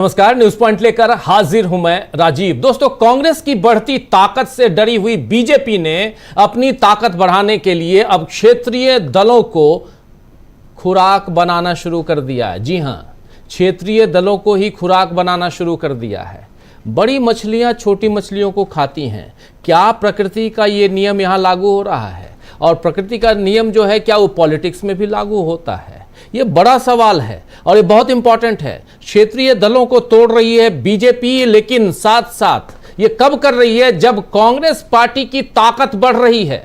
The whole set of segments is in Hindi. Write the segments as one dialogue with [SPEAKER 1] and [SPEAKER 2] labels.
[SPEAKER 1] नमस्कार, न्यूज पॉइंट लेकर हाजिर हूं मैं राजीव। दोस्तों, कांग्रेस की बढ़ती ताकत से डरी हुई बीजेपी ने अपनी ताकत बढ़ाने के लिए अब क्षेत्रीय दलों को खुराक बनाना शुरू कर दिया है। जी हां, क्षेत्रीय दलों को ही खुराक बनाना शुरू कर दिया है। बड़ी मछलियां छोटी मछलियों को खाती हैं। क्या प्रकृति का ये नियम यहां लागू हो रहा है? और प्रकृति का नियम जो है, क्या वो पॉलिटिक्स में भी लागू होता है? ये बड़ा सवाल है और ये बहुत इंपॉर्टेंट है। क्षेत्रीय दलों को तोड़ रही है बीजेपी, लेकिन साथ साथ ये कब कर रही है? जब कांग्रेस पार्टी की ताकत बढ़ रही है।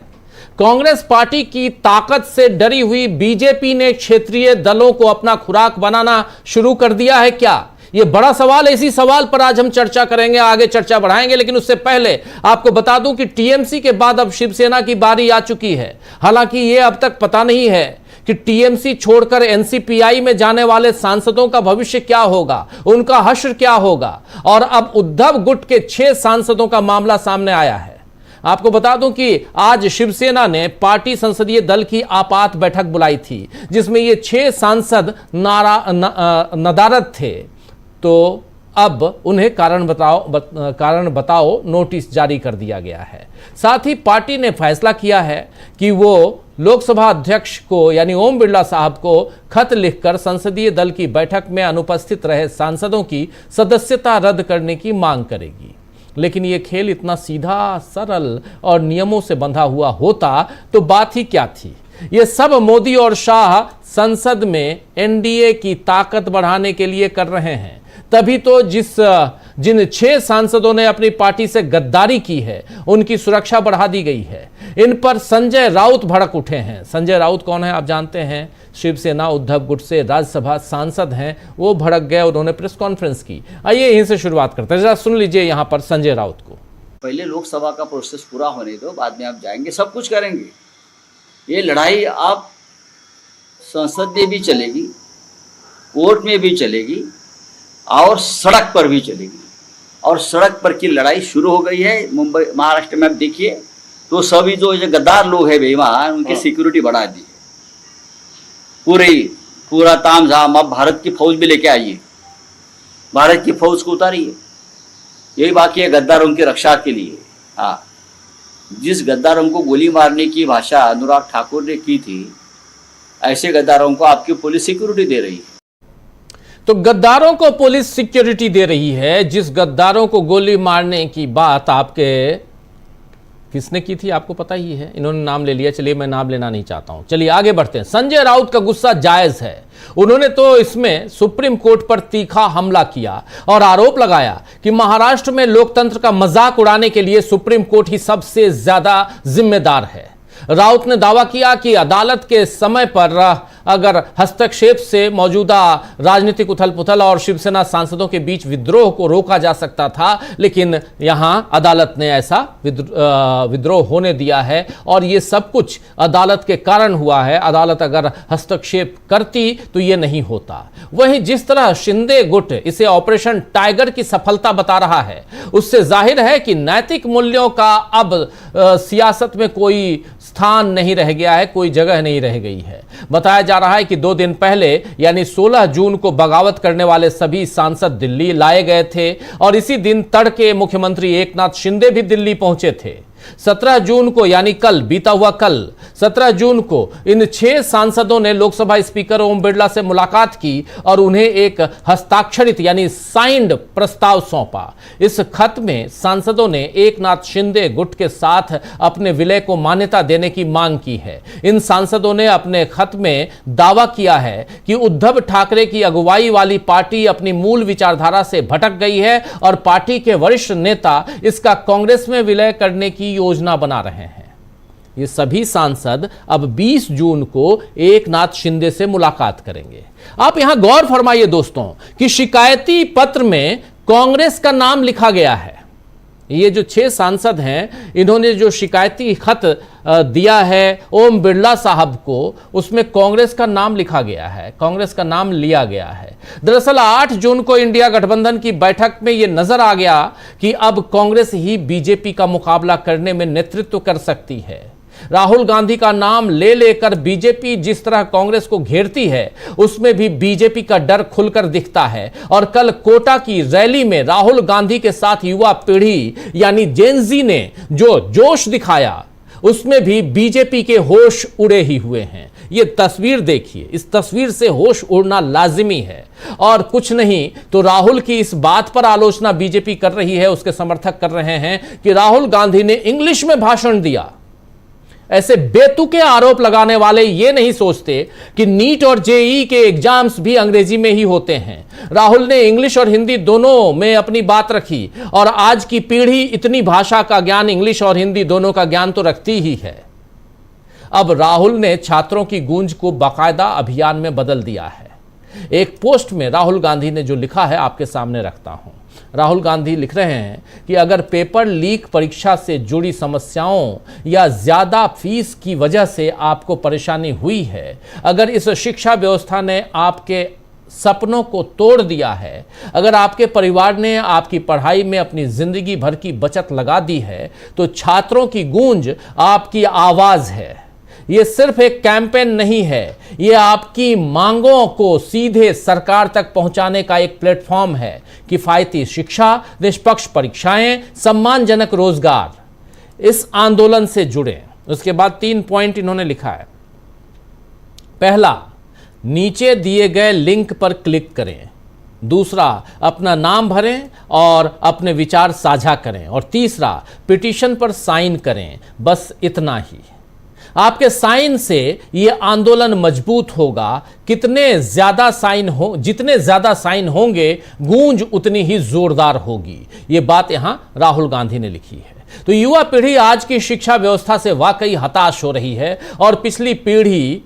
[SPEAKER 1] कांग्रेस पार्टी की ताकत से डरी हुई बीजेपी ने क्षेत्रीय दलों को अपना खुराक बनाना शुरू कर दिया है। क्या ये बड़ा सवाल है? इसी सवाल पर आज हम चर्चा करेंगे, आगे चर्चा बढ़ाएंगे। लेकिन उससे पहले आपको बता दूं कि टीएमसी के बाद अब शिवसेना की बारी आ चुकी है। हालांकि ये अब तक पता नहीं है कि टीएमसी छोड़कर एनसीपीआई में जाने वाले सांसदों का भविष्य क्या होगा, उनका हश्र क्या होगा। और अब उद्धव गुट के 6 सांसदों का मामला सामने आया है। आपको बता दूं कि आज शिवसेना ने पार्टी संसदीय दल की आपात बैठक बुलाई थी, जिसमें ये 6 सांसद नदारद थे। तो अब उन्हें कारण बताओ नोटिस जारी कर दिया गया है। साथ ही पार्टी ने फैसला किया है कि वो लोकसभा अध्यक्ष को यानी ओम बिरला साहब को खत लिखकर संसदीय दल की बैठक में अनुपस्थित रहे सांसदों की सदस्यता रद्द करने की मांग करेगी। लेकिन ये खेल इतना सीधा, सरल और नियमों से बंधा हुआ होता तो बात ही क्या थी। ये सब मोदी और शाह संसद में एनडीए की ताकत बढ़ाने के लिए कर रहे हैं। तभी तो जिन 6 सांसदों ने अपनी पार्टी से गद्दारी की है, उनकी सुरक्षा बढ़ा दी गई है। इन पर संजय राउत भड़क उठे हैं। संजय राउत कौन है? आप जानते हैं, शिवसेना उद्धव गुट से राज्यसभा सांसद हैं। वो भड़क गए, उन्होंने प्रेस कॉन्फ्रेंस की। आइए यहीं से शुरुआत करते हैं। जरा सुन लीजिए यहाँ पर संजय राउत को।
[SPEAKER 2] पहले लोकसभा का प्रोसेस पूरा होने दो, बाद में आप जाएंगे, सब कुछ करेंगे। ये लड़ाई आप संसद में भी चलेगी, कोर्ट में भी चलेगी और सड़क पर भी चलेगी। और सड़क पर की लड़ाई शुरू हो गई है। मुंबई, महाराष्ट्र में आप देखिए तो सभी जो गद्दार लोग हैं बेईमान, उनकी सिक्योरिटी बढ़ा दी है। पूरा तामझाम। अब भारत की फौज भी लेके आइए, भारत की फौज को उतारिए। यही बाकी है गद्दारों की रक्षा के लिए। हाँ, जिस गद्दारों को गोली मारने की भाषा अनुराग ठाकुर ने की थी, ऐसे गद्दारों को आपकी पुलिस सिक्योरिटी दे रही है।
[SPEAKER 1] तो गद्दारों को पुलिस सिक्योरिटी दे रही है। जिस गद्दारों को गोली मारने की बात आपके किसने की थी आपको पता ही है। इन्होंने नाम ले लिया, चलिए मैं नाम लेना नहीं चाहता हूं। चलिए आगे बढ़ते हैं। संजय राउत का गुस्सा जायज है। उन्होंने तो इसमें सुप्रीम कोर्ट पर तीखा हमला किया और आरोप लगाया कि महाराष्ट्र में लोकतंत्र का मजाक उड़ाने के लिए सुप्रीम कोर्ट ही सबसे ज्यादा जिम्मेदार है। राउत ने दावा किया कि अदालत के समय पर अगर हस्तक्षेप से मौजूदा राजनीतिक उथल पुथल और शिवसेना सांसदों के बीच विद्रोह को रोका जा सकता था, लेकिन यहां अदालत ने ऐसा विद्रोह होने दिया है और यह सब कुछ अदालत के कारण हुआ है। अदालत अगर हस्तक्षेप करती तो यह नहीं होता। वहीं जिस तरह शिंदे गुट इसे ऑपरेशन टाइगर की सफलता बता रहा है, उससे जाहिर है कि नैतिक मूल्यों का अब सियासत में कोई स्थान नहीं रह गया है, कोई जगह नहीं रह गई है। बताया जा रहा है कि 2 दिन पहले यानी 16 जून को बगावत करने वाले सभी सांसद दिल्ली लाए गए थे और इसी दिन तड़के मुख्यमंत्री एकनाथ शिंदे भी दिल्ली पहुंचे थे। 17 जून को यानी कल, बीता हुआ कल 17 जून को इन 6 सांसदों ने लोकसभा स्पीकर ओम बिरला से मुलाकात की और उन्हें एक हस्ताक्षरित यानी साइंड प्रस्ताव सौंपा। इस खत में सांसदों ने एकनाथ शिंदे गुट के साथ अपने विलय को मान्यता देने की मांग की है। इन सांसदों ने अपने खत में दावा किया है कि उद्धव ठाकरे की अगुवाई वाली पार्टी अपनी मूल विचारधारा से भटक गई है और पार्टी के वरिष्ठ नेता इसका कांग्रेस में विलय करने की योजना बना रहे हैं। ये सभी सांसद अब 20 जून को एकनाथ शिंदे से मुलाकात करेंगे। आप यहां गौर फरमाइए दोस्तों कि शिकायती पत्र में कांग्रेस का नाम लिखा गया है। ये जो 6 सांसद हैं, इन्होंने जो शिकायती खत दिया है ओम बिरला साहब को, उसमें कांग्रेस का नाम लिखा गया है, कांग्रेस का नाम लिया गया है। दरअसल 8 जून को इंडिया गठबंधन की बैठक में यह नजर आ गया कि अब कांग्रेस ही बीजेपी का मुकाबला करने में नेतृत्व कर सकती है। राहुल गांधी का नाम ले लेकर बीजेपी जिस तरह कांग्रेस को घेरती है, उसमें भी बीजेपी का डर खुलकर दिखता है। और कल कोटा की रैली में राहुल गांधी के साथ युवा पीढ़ी यानी जेन-ज़ी ने जो जोश दिखाया, उसमें भी बीजेपी के होश उड़े ही हुए हैं। ये तस्वीर देखिए, इस तस्वीर से होश उड़ना लाजिमी है। और कुछ नहीं तो राहुल की इस बात पर आलोचना बीजेपी कर रही है, उसके समर्थक कर रहे हैं कि राहुल गांधी ने इंग्लिश में भाषण दिया। ऐसे बेतुके आरोप लगाने वाले ये नहीं सोचते कि नीट और जेईई के एग्जाम्स भी अंग्रेजी में ही होते हैं। राहुल ने इंग्लिश और हिंदी दोनों में अपनी बात रखी, और आज की पीढ़ी इतनी भाषा का ज्ञान, इंग्लिश और हिंदी दोनों का ज्ञान तो रखती ही है। अब राहुल ने छात्रों की गूंज को बाकायदा अभियान में बदल दिया है। एक पोस्ट में राहुल गांधी ने जो लिखा है आपके सामने रखता हूं। राहुल गांधी लिख रहे हैं कि अगर पेपर लीक परीक्षा से जुड़ी समस्याओं या ज्यादा फीस की वजह से आपको परेशानी हुई है, अगर इस शिक्षा व्यवस्था ने आपके सपनों को तोड़ दिया है, अगर आपके परिवार ने आपकी पढ़ाई में अपनी जिंदगी भर की बचत लगा दी है, तो छात्रों की गूंज आपकी आवाज है। ये सिर्फ एक कैंपेन नहीं है, ये आपकी मांगों को सीधे सरकार तक पहुंचाने का एक प्लेटफॉर्म है। किफायती शिक्षा, निष्पक्ष परीक्षाएं, सम्मानजनक रोजगार, इस आंदोलन से जुड़े। उसके बाद 3 पॉइंट इन्होंने लिखा है। पहला, नीचे दिए गए लिंक पर क्लिक करें। दूसरा, अपना नाम भरें और अपने विचार साझा करें। और तीसरा, पिटीशन पर साइन करें। बस इतना ही। आपके साइन से यह आंदोलन मजबूत होगा। जितने ज्यादा साइन होंगे, गूंज उतनी ही जोरदार होगी। यह बात यहां राहुल गांधी ने लिखी है। तो युवा पीढ़ी आज की शिक्षा व्यवस्था से वाकई हताश हो रही है, और पिछली पीढ़ी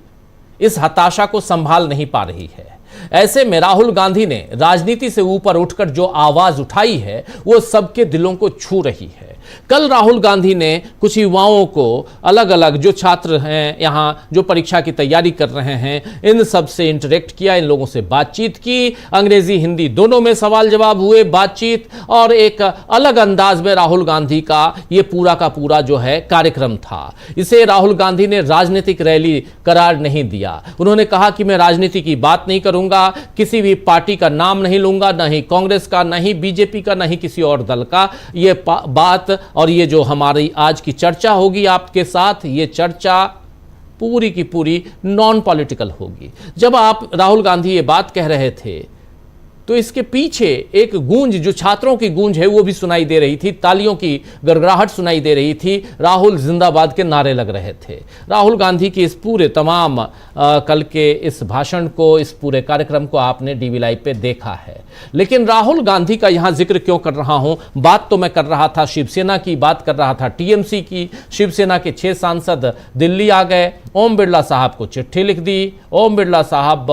[SPEAKER 1] इस हताशा को संभाल नहीं पा रही है। ऐसे में राहुल गांधी ने राजनीति से ऊपर उठकर जो आवाज उठाई है, वो सबके दिलों को छू रही है। कल राहुल गांधी ने कुछ युवाओं को, अलग अलग जो छात्र हैं यहां, जो परीक्षा की तैयारी कर रहे हैं, इन सब से इंटरेक्ट किया, इन लोगों से बातचीत की। अंग्रेजी हिंदी दोनों में सवाल जवाब हुए, बातचीत, और एक अलग अंदाज में राहुल गांधी का ये पूरा का पूरा जो है कार्यक्रम था। इसे राहुल गांधी ने राजनीतिक रैली करार नहीं दिया। उन्होंने कहा कि मैं राजनीति की बात नहीं करूंगा, किसी भी पार्टी का नाम नहीं लूंगा, न ही कांग्रेस का, न ही बीजेपी का, न ही किसी और दल का। ये बात और ये जो हमारी आज की चर्चा होगी आपके साथ, ये चर्चा पूरी की पूरी नॉन पॉलिटिकल होगी। जब आप राहुल गांधी ये बात कह रहे थे, तो इसके पीछे एक गूंज, जो छात्रों की गूंज है, वो भी सुनाई दे रही थी। तालियों की गड़गड़ाहट सुनाई दे रही थी। राहुल जिंदाबाद के नारे लग रहे थे। राहुल गांधी की इस पूरे तमाम कल के इस भाषण को, इस पूरे कार्यक्रम को आपने डीवी लाइव पे देखा है। लेकिन राहुल गांधी का यहां जिक्र क्यों कर रहा हूं? बात तो मैं कर रहा था शिवसेना की, बात कर रहा था टीएमसी की। शिवसेना के 6 सांसद दिल्ली आ गए, ओम बिरला साहब को चिट्ठी लिख दी। ओम बिरला साहब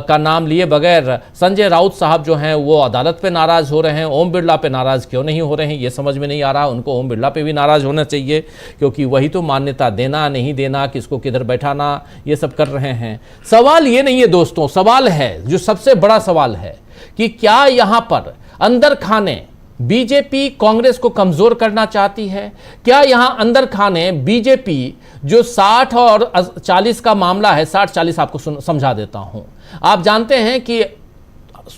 [SPEAKER 1] का नाम लिए बगैर संजय राउत साहब जो हैं वो अदालत पे नाराज हो रहे हैं। ओम बिरला पे नाराज क्यों नहीं हो रहे हैं, ये समझ में नहीं आ रहा। उनको ओम बिरला पे भी नाराज होना चाहिए, क्योंकि वही तो मान्यता देना, नहीं देना, किसको किधर बैठाना, ये सब कर रहे हैं। सवाल ये नहीं है दोस्तों, सवाल है, जो सबसे बड़ा सवाल है कि क्या यहां पर अंदर खाने बीजेपी कांग्रेस को कमजोर करना चाहती है? क्या यहां अंदर खाने बीजेपी जो 60 और 40 का मामला है, 60-40 आपको समझा देता हूं। आप जानते हैं कि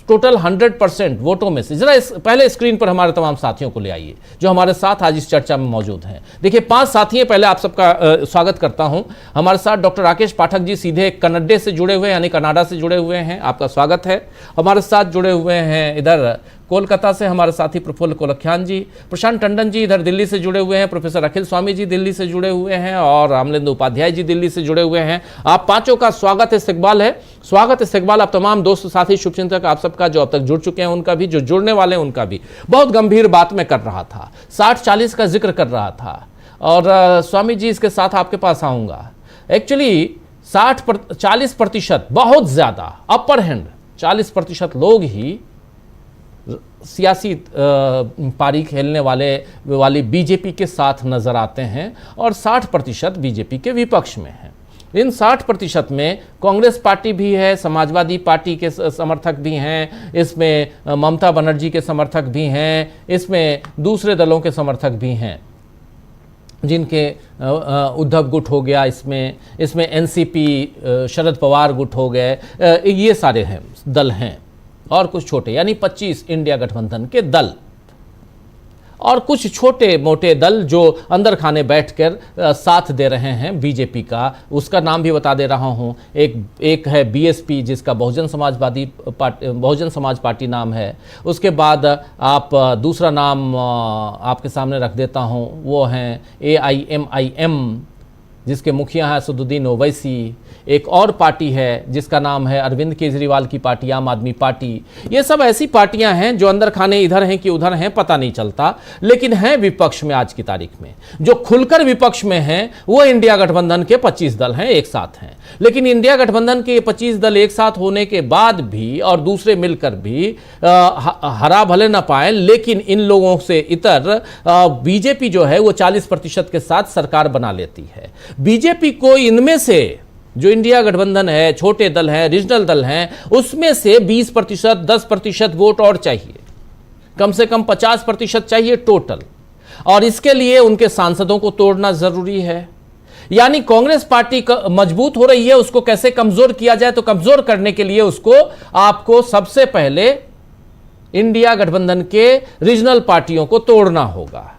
[SPEAKER 1] टोटल 100% वोटों में से, जरा पहले स्क्रीन पर हमारे तमाम साथियों को ले आइए जो हमारे साथ आज इस चर्चा में मौजूद हैं। देखिए 5 साथी हैं, पहले आप सबका स्वागत करता हूं। हमारे साथ डॉक्टर राकेश पाठक जी सीधे कनाडा से जुड़े हुए, यानी कनाडा से जुड़े हुए हैं, आपका स्वागत है। हमारे साथ जुड़े हुए हैं इधर कोलकाता से हमारे साथी प्रफुल्ल कोलख्यान जी, प्रशांत टंडन जी इधर दिल्ली से जुड़े हुए हैं, प्रोफेसर अखिल स्वामी जी दिल्ली से जुड़े हुए हैं, और रामलेंद्र उपाध्याय जी दिल्ली से जुड़े हुए हैं। आप पांचों का स्वागत इस्तकबाल है। स्वागत इस्तकबाल आप तमाम दोस्त साथी शुभचिंतक आप सबका, जो अब तक जुड़ चुके हैं उनका भी, जो जुड़ने वाले हैं उनका भी। बहुत गंभीर बात मैं कर रहा था, 60-40 का जिक्र कर रहा था, और स्वामी जी इसके साथ आपके पास आऊंगा। एक्चुअली 40% बहुत ज्यादा, अपर हैंड 40% लोग ही सियासी पारी खेलने वाली बीजेपी के साथ नजर आते हैं, और 60% बीजेपी के विपक्ष में हैं। इन 60% में कांग्रेस पार्टी भी है, समाजवादी पार्टी के समर्थक भी हैं, इसमें ममता बनर्जी के समर्थक भी हैं, इसमें दूसरे दलों के समर्थक भी हैं। जिनके उद्धव गुट हो गया, इसमें एनसीपी शरद पवार गुट हो गए, ये सारे हैं दल हैं, और कुछ छोटे, यानी 25 इंडिया गठबंधन के दल, और कुछ छोटे मोटे दल जो अंदर खाने बैठकर साथ दे रहे हैं बीजेपी का। उसका नाम भी बता दे रहा हूं। एक है बीएसपी, जिसका बहुजन समाज पार्टी नाम है। उसके बाद आप दूसरा नाम आपके सामने रख देता हूं, वो हैं AIMIM, जिसके मुखिया हैं असदुद्दीन ओवैसी। एक और पार्टी है जिसका नाम है अरविंद केजरीवाल की पार्टी, आम आदमी पार्टी। ये सब ऐसी पार्टियां हैं जो अंदर खाने इधर हैं कि उधर हैं, पता नहीं चलता, लेकिन हैं विपक्ष में। आज की तारीख में जो खुलकर विपक्ष में हैं वो इंडिया गठबंधन के 25 दल हैं, एक साथ हैं। लेकिन इंडिया गठबंधन के 25 दल एक साथ होने के बाद भी और दूसरे मिलकर भी हरा भले ना पाए, लेकिन इन लोगों से इतर बीजेपी जो है वो 40% के साथ सरकार बना लेती है। बीजेपी को इनमें से जो इंडिया गठबंधन है, छोटे दल हैं, रीजनल दल हैं, उसमें से 20%, 10% वोट और चाहिए, कम से कम 50% चाहिए टोटल। और इसके लिए उनके सांसदों को तोड़ना जरूरी है। यानी कांग्रेस पार्टी मजबूत हो रही है, उसको कैसे कमजोर किया जाए, तो कमजोर करने के लिए उसको आपको सबसे पहले इंडिया गठबंधन के रीजनल पार्टियों को तोड़ना होगा,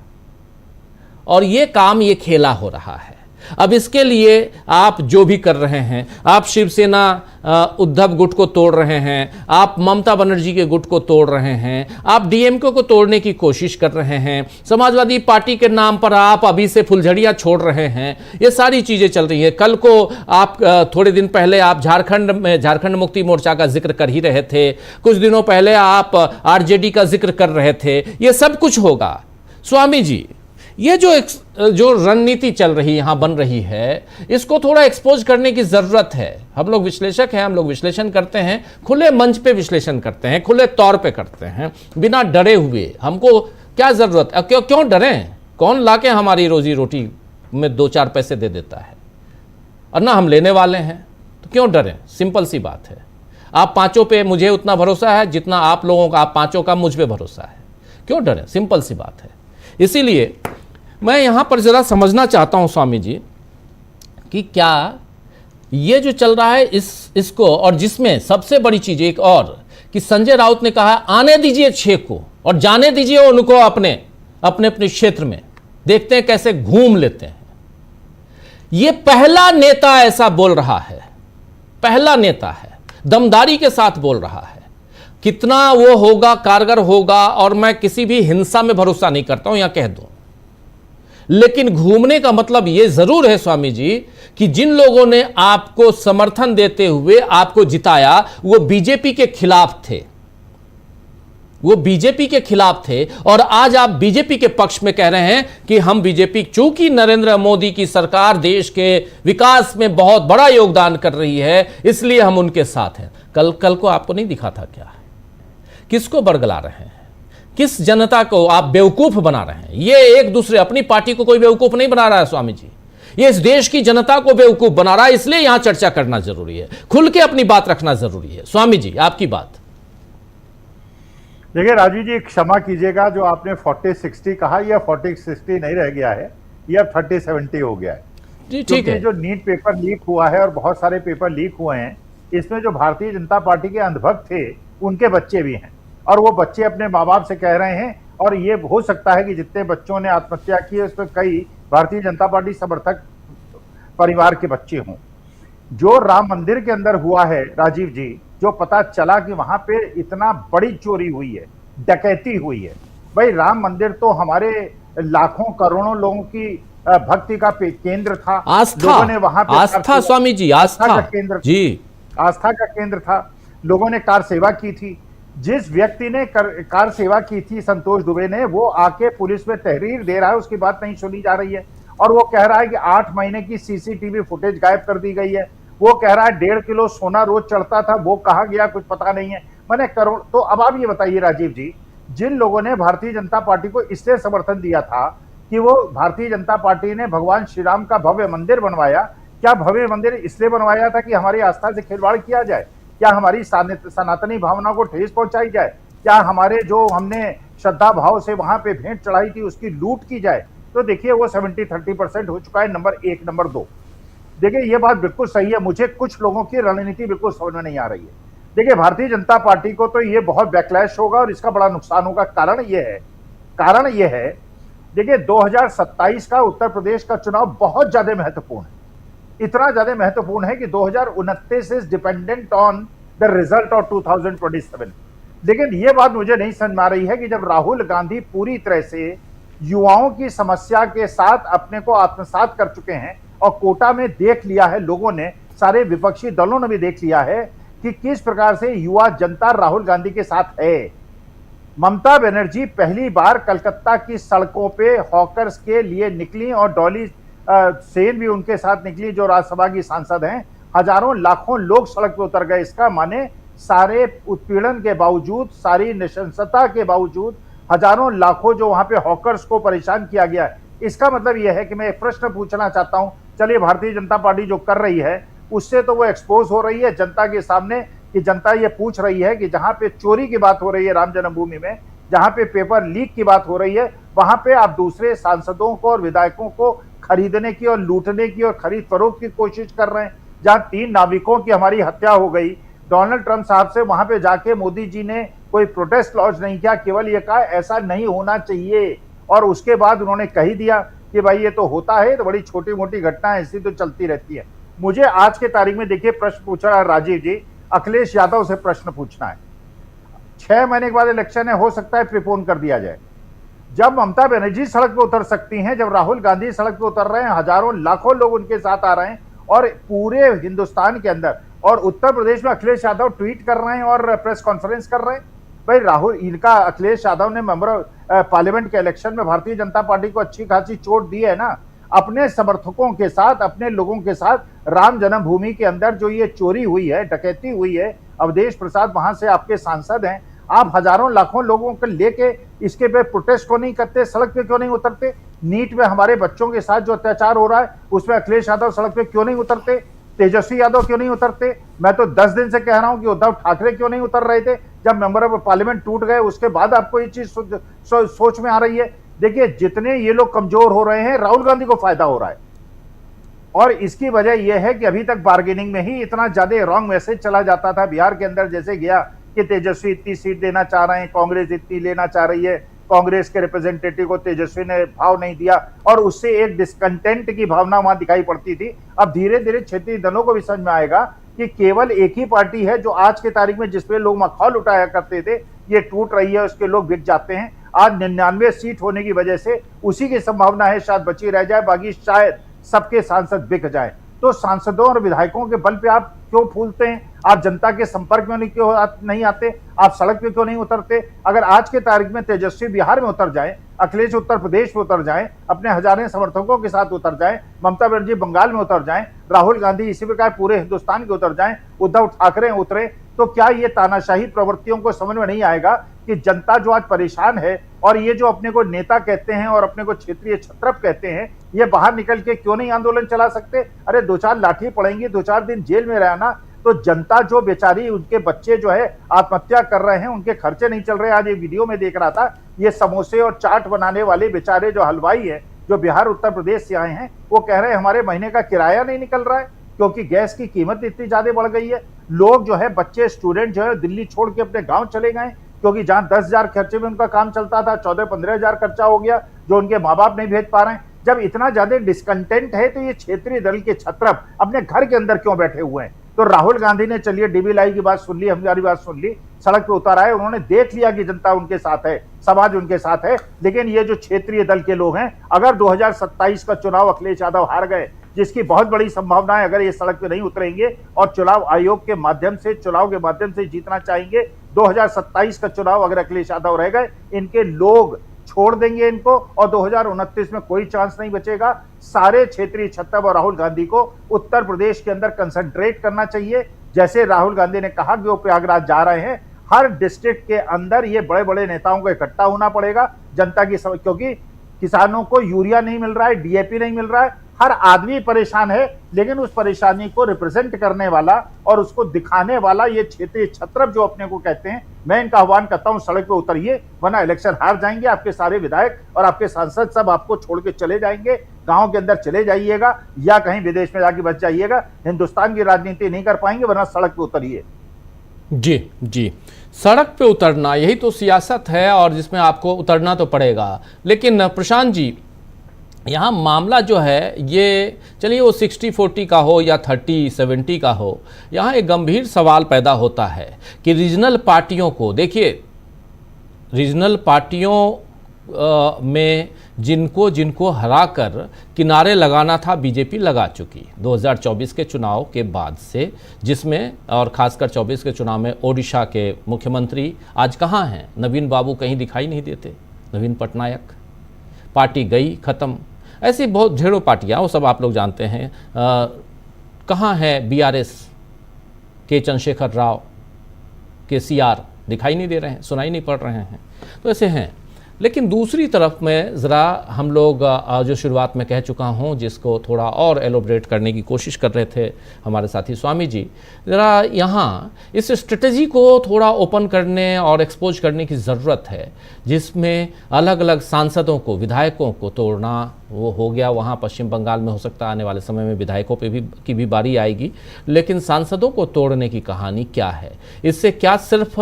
[SPEAKER 1] और ये काम, ये खेला हो रहा है। अब इसके लिए आप जो भी कर रहे हैं, आप शिवसेना उद्धव गुट को तोड़ रहे हैं, आप ममता बनर्जी के गुट को तोड़ रहे हैं, आप डीएमके को तोड़ने की कोशिश कर रहे हैं, समाजवादी पार्टी के नाम पर आप अभी से फुलझड़ियां छोड़ रहे हैं, ये सारी चीजें चल रही है। कल को आप थोड़े दिन पहले आप झारखंड मुक्ति मोर्चा का जिक्र कर ही रहे थे, कुछ दिनों पहले आप आरजेडी का जिक्र कर रहे थे। ये सब कुछ होगा स्वामी जी। ये जो रणनीति चल रही यहां बन रही है, इसको थोड़ा एक्सपोज करने की जरूरत है। हम लोग विश्लेषक हैं, हम लोग विश्लेषण करते हैं, खुले मंच पे विश्लेषण करते हैं, खुले तौर पे करते हैं, बिना डरे हुए। हमको क्या जरूरत है, क्यों डरें? कौन लाके हमारी रोजी रोटी में 2-4 पैसे दे देता है, और ना हम लेने वाले हैं, तो क्यों डरें? सिंपल सी बात है। आप पांचों पे मुझे उतना भरोसा है जितना आप लोगों का, आप पांचों का मुझ पे भरोसा है। क्यों डरें? सिंपल सी बात है। इसीलिए मैं यहां पर जरा समझना चाहता हूं स्वामी जी कि क्या ये जो चल रहा है इसको, और जिसमें सबसे बड़ी चीज एक और कि संजय राउत ने कहा आने दीजिए 6 को और जाने दीजिए उनको अपने अपने क्षेत्र में, देखते हैं कैसे घूम लेते हैं। ये पहला नेता ऐसा बोल रहा है, पहला नेता है, दमदारी के साथ बोल रहा है। कितना वो होगा, कारगर होगा, और मैं किसी भी हिंसा में भरोसा नहीं करता हूं, यहां कह दूं। लेकिन घूमने का मतलब यह जरूर है स्वामी जी कि जिन लोगों ने आपको समर्थन देते हुए आपको जिताया, वो बीजेपी के खिलाफ थे, वो बीजेपी के खिलाफ थे, और आज आप बीजेपी के पक्ष में कह रहे हैं कि हम बीजेपी, चूंकि नरेंद्र मोदी की सरकार देश के विकास में बहुत बड़ा योगदान कर रही है, इसलिए हम उनके साथ हैं। कल को आपको नहीं दिखा था क्या? किसको बरगला रहे हैं? किस जनता को आप बेवकूफ बना रहे हैं? ये एक दूसरे, अपनी पार्टी को कोई बेवकूफ नहीं बना रहा है स्वामी जी, ये इस देश की जनता को बेवकूफ बना रहा है। इसलिए यहां चर्चा करना जरूरी है, खुल के अपनी बात रखना जरूरी है। स्वामी जी, आपकी बात।
[SPEAKER 3] देखिए राजू जी, क्षमा कीजिएगा, जो आपने 40-60 कहा, यह 40-60 नहीं रह गया है, यह अब 30-70 हो गया है
[SPEAKER 1] जी। ठीक है।
[SPEAKER 3] जो नीट पेपर लीक हुआ है और बहुत सारे पेपर लीक हुए हैं, इसमें जो भारतीय जनता पार्टी के अंधभक्त थे उनके बच्चे भी हैं, और वो बच्चे अपने माँ बाप से कह रहे हैं, और ये हो सकता है कि जितने बच्चों ने आत्महत्या की है उसमें कई भारतीय जनता पार्टी समर्थक परिवार के बच्चे हों। जो राम मंदिर के अंदर हुआ है राजीव जी, जो पता चला कि वहां पे इतना बड़ी चोरी हुई है, डकैती हुई है। भाई राम मंदिर तो हमारे लाखों करोड़ों लोगों की भक्ति का केंद्र था,
[SPEAKER 1] आस्था,
[SPEAKER 3] लोगों ने वहां पे
[SPEAKER 1] आस्था स्वामी जी, आस्था
[SPEAKER 3] का केंद्र
[SPEAKER 1] जी,
[SPEAKER 3] आस्था का केंद्र था। लोगों ने कार सेवा की थी। जिस व्यक्ति ने कार सेवा की थी, संतोष दुबे ने, वो आके पुलिस में तहरीर दे रहा है, उसकी बात नहीं सुनी जा रही है, और वो कह रहा है कि 8 महीने की सीसीटीवी फुटेज गायब कर दी गई है। वो कह रहा है 1.5 किलो सोना रोज चढ़ता था, वो कहाँ गया कुछ पता नहीं है। मैंने करोड़, तो अब आप ये बताइए राजीव जी, जिन लोगों ने भारतीय जनता पार्टी को इसलिए समर्थन दिया था कि वो भारतीय जनता पार्टी ने भगवान श्री राम का भव्य मंदिर बनवाया, क्या भव्य मंदिर इसलिए बनवाया था कि हमारी आस्था से खिलवाड़ किया जाए? क्या हमारी सनातनी भावना को ठेस पहुंचाई जाए? क्या हमारे जो हमने श्रद्धा भाव से वहां पे भेंट चढ़ाई थी उसकी लूट की जाए? तो देखिए वो 70-30% हो चुका है, नंबर 1। नंबर 2, देखिए ये बात बिल्कुल सही है, मुझे कुछ लोगों की रणनीति बिल्कुल समझ में नहीं आ रही है। देखिए भारतीय जनता पार्टी को तो ये बहुत बैकलैश होगा और इसका बड़ा नुकसान होगा। कारण ये है, देखिए 2027 का उत्तर प्रदेश का चुनाव बहुत ज्यादा महत्वपूर्ण है। इतना ज्यादा महत्वपूर्ण है कि 2029 is dependent on the result of 2027। लेकिन यह बात मुझे नहीं समझ में आ रही है कि जब राहुल गांधी पूरी तरह से युवाओं की समस्या के साथ अपने को आत्मसात कर चुके हैं और कोटा में देख लिया है लोगों ने, सारे विपक्षी दलों ने भी देख लिया है कि किस प्रकार से युवा जनता राहुल गांधी के साथ है। ममता बनर्जी पहली बार कलकत्ता की सड़कों पे हॉकर्स के लिए निकली और डॉली सेन भी उनके साथ निकली, जो राज्यसभा की सांसद हैं। हजारों लाखों लोग सड़क पे उतर गए। इसका माने सारे उत्पीड़न के बावजूद, सारी नृशंसता के बावजूद हजारों लाखों जो वहां पे हॉकर्स को परेशान किया गया है। इसका मतलब यह है कि मैं एक प्रश्न पूछना चाहता हूं, चलिए भारतीय जनता पार्टी जो कर रही है उससे तो वो एक्सपोज हो रही है जनता के सामने, कि जनता ये पूछ रही है कि जहां पे चोरी की बात हो रही है राम जन्मभूमि में, जहां पे पेपर लीक की बात हो रही है, वहां पे आप दूसरे सांसदों को और विधायकों को खरीदने की और लूटने की और खरीद फरोख्त की कोशिश कर रहे हैं। जहां 3 नाविकों की हमारी हत्या हो गई, डोनाल्ड ट्रंप साहब से वहां पे जाके मोदी जी ने कोई प्रोटेस्ट लॉन्च नहीं किया, केवल ये कहा ऐसा नहीं होना चाहिए, और उसके बाद उन्होंने कह दिया कि भाई ये तो होता है, तो बड़ी छोटी मोटी घटनाएं ऐसी तो चलती रहती है। मुझे आज के तारीख में देखिए प्रश्न पूछ रहा है राजीव जी, अखिलेश यादव से प्रश्न पूछना है। 6 महीने के बाद इलेक्शन है, हो सकता है प्रीपोन कर दिया जाए। जब ममता बनर्जी सड़क पे उतर सकती हैं, जब राहुल गांधी सड़क पे उतर रहे हैं, हजारों लाखों लोग उनके साथ आ रहे हैं, और पूरे हिंदुस्तान के अंदर और उत्तर प्रदेश में अखिलेश यादव ट्वीट कर रहे हैं और प्रेस कॉन्फ्रेंस कर रहे हैं। भाई राहुल, इनका अखिलेश यादव ने मेंबर पार्लियामेंट के इलेक्शन में भारतीय जनता पार्टी को अच्छी खासी चोट दी है ना, अपने समर्थकों के साथ, अपने लोगों के साथ। राम जन्मभूमि के अंदर जो ये चोरी हुई है, डकैती हुई है, अवधेश प्रसाद वहां से आपके सांसद हैं, आप हजारों लाखों लोगों को लेके इसके पे प्रोटेस्ट क्यों नहीं करते, सड़क पे क्यों नहीं उतरते? नीट में हमारे बच्चों के साथ जो अत्याचार हो रहा है उसमें अखिलेश यादव सड़क पे क्यों नहीं उतरते? तेजस्वी यादव क्यों नहीं उतरते? मैं तो 10 दिन से कह रहा हूं कि उद्धव ठाकरे क्यों नहीं उतर रहे थे? जब मेंबर ऑफ पार्लियामेंट टूट गए उसके बाद आपको ये चीज सोच में आ रही है। देखिए जितने ये लोग कमजोर हो रहे हैं, राहुल गांधी को फायदा हो रहा है, और इसकी वजह यह है कि अभी तक बार्गेनिंग में ही इतना ज्यादा रॉन्ग मैसेज चला जाता था। बिहार के अंदर जैसे गया कि तेजस्वी इतनी सीट देना चाह रहे हैं, कांग्रेस इतनी लेना चाह रही है, कांग्रेस के रिप्रेजेंटेटिव को तेजस्वी ने भाव नहीं दिया, और उससे एक डिस्कंटेंट की भावना वहां दिखाई पड़ती थी। अब धीरे धीरे क्षेत्रीय दलों को भी समझ में आएगा कि केवल एक ही पार्टी है जो आज के तारीख में जिसपे लोग मखौल उठाया करते थे, ये टूट रही है, उसके लोग बिक जाते हैं। आज 99 सीट होने की वजह से उसी की संभावना है शायद बची रह जाए, बाकी शायद सबके सांसद बिक जाए। तो सांसदों और विधायकों के बल पे आप क्यों फूलते हैं? आप जनता के संपर्क में नहीं आते? आप सड़क पे क्यों नहीं उतरते? अगर आज के तारीख में तेजस्वी बिहार में उतर जाए, अखिलेश उत्तर प्रदेश में उतर जाए, अपने हजारों समर्थकों के साथ उतर जाए, ममता बनर्जी बंगाल में उतर जाए, राहुल गांधी इसी प्रकार पूरे हिंदुस्तान के उतर जाए, उद्धव ठाकरे उतरे, तो क्या ये तानाशाही प्रवृत्तियों को समझ में नहीं आएगा कि जनता जो आज परेशान है, और ये जो अपने को नेता कहते हैं और अपने को क्षेत्रीय छत्रप कहते हैं, ये बाहर निकल के क्यों नहीं आंदोलन चला सकते? अरे 2-4 लाठी पड़ेंगी, 2-4 दिन जेल में रहना, तो जनता जो बेचारी, उनके बच्चे जो है आत्महत्या कर रहे हैं, उनके खर्चे नहीं चल रहे। आज एक वीडियो में देख रहा था, ये समोसे और चाट बनाने वाले बेचारे जो हलवाई है, जो बिहार उत्तर प्रदेश से आए हैं, वो कह रहे हैं हमारे महीने का किराया नहीं निकल रहा है क्योंकि गैस की कीमत इतनी ज्यादा बढ़ गई है। लोग जो है, बच्चे, स्टूडेंट जो है, दिल्ली छोड़ के अपने गांव चले गए, क्योंकि जहां 10,000 खर्चे में उनका काम चलता था, 14-15 हजार खर्चा हो गया, जो उनके माँ बाप नहीं भेज पा रहे हैं। जब इतना ज्यादा डिस्कंटेंट है, तो ये क्षेत्रीय दल के छत्रप अपने घर के अंदर क्यों बैठे हुए हैं? तो राहुल गांधी ने, चलिए डीबी लाई की बात सुन ली, हमारी बात सुन ली, सड़क पे उतर आए, उन्होंने देख लिया कि जनता उनके साथ है, समाज उनके साथ है। लेकिन ये जो क्षेत्रीय दल के लोग हैं, अगर 2027 का चुनाव अखिलेश यादव हार गए, जिसकी बहुत बड़ी संभावना है, अगर ये सड़क पे नहीं उतरेंगे और चुनाव आयोग के माध्यम से, चुनाव के माध्यम से जीतना चाहेंगे, 2027 का चुनाव अगर अखिलेश यादव रह गए, इनके लोग छोड़ देंगे इनको, और 2029 में कोई चांस नहीं बचेगा। सारे क्षेत्रीय छत्रप और राहुल गांधी को उत्तर प्रदेश के अंदर कंसंट्रेट करना चाहिए। जैसे राहुल गांधी ने कहा कि वो प्रयागराज जा रहे हैं, हर डिस्ट्रिक्ट के अंदर ये बड़े बड़े नेताओं को इकट्ठा होना पड़ेगा जनता की क्योंकि किसानों को यूरिया नहीं मिल रहा है, डीएपी नहीं मिल रहा है, हर आदमी परेशान है, लेकिन उस परेशानी को रिप्रेजेंट करने वाला और उसको दिखाने वाला ये क्षेत्रीय छत्रप जो अपने को कहते हैं, मैं इनका आह्वान करता हूं सड़क पे उतरिए, वरना इलेक्शन हार जाएंगे। आपके सारे विधायक और आपके सांसद सब आपको छोड़ के चले जाएंगे, गांव के अंदर चले जाइएगा या कहीं विदेश में जाके बच जाइएगा। हिंदुस्तान की राजनीति नहीं कर पाएंगे, वरना सड़क पे उतरिए।
[SPEAKER 1] जी जी, सड़क पे उतरना यही तो सियासत है और जिसमें आपको उतरना तो पड़ेगा। लेकिन प्रशांत जी, यहाँ मामला जो है ये, चलिए वो 60-40 का हो या 30-70 का हो, यहाँ एक गंभीर सवाल पैदा होता है कि रीजनल पार्टियों को, देखिए रीजनल पार्टियों में जिनको जिनको हराकर किनारे लगाना था बीजेपी लगा चुकी 2024 के चुनाव के बाद से, जिसमें और ख़ासकर 24 के चुनाव में ओडिशा के मुख्यमंत्री आज कहाँ हैं? नवीन बाबू कहीं दिखाई नहीं देते, नवीन पटनायक, पार्टी गई ख़त्म। ऐसी बहुत ढेरों पार्टियाँ, वो सब आप लोग जानते हैं। कहाँ है बीआरएस के चंद्रशेखर राव, के सीआर दिखाई नहीं दे रहे हैं, सुनाई नहीं पड़ रहे हैं। तो ऐसे हैं। लेकिन दूसरी तरफ में ज़रा हम लोग जो शुरुआत में कह चुका हूं, जिसको थोड़ा और एलोब्रेट करने की कोशिश कर रहे थे हमारे साथी स्वामी जी, ज़रा यहाँ इस स्ट्रेटजी को थोड़ा ओपन करने और एक्सपोज करने की ज़रूरत है, जिसमें अलग अलग सांसदों को, विधायकों को तोड़ना वो हो गया। वहाँ पश्चिम बंगाल में हो सकता है आने वाले समय में विधायकों पे की भी बारी आएगी, लेकिन सांसदों को तोड़ने की कहानी क्या है? इससे क्या सिर्फ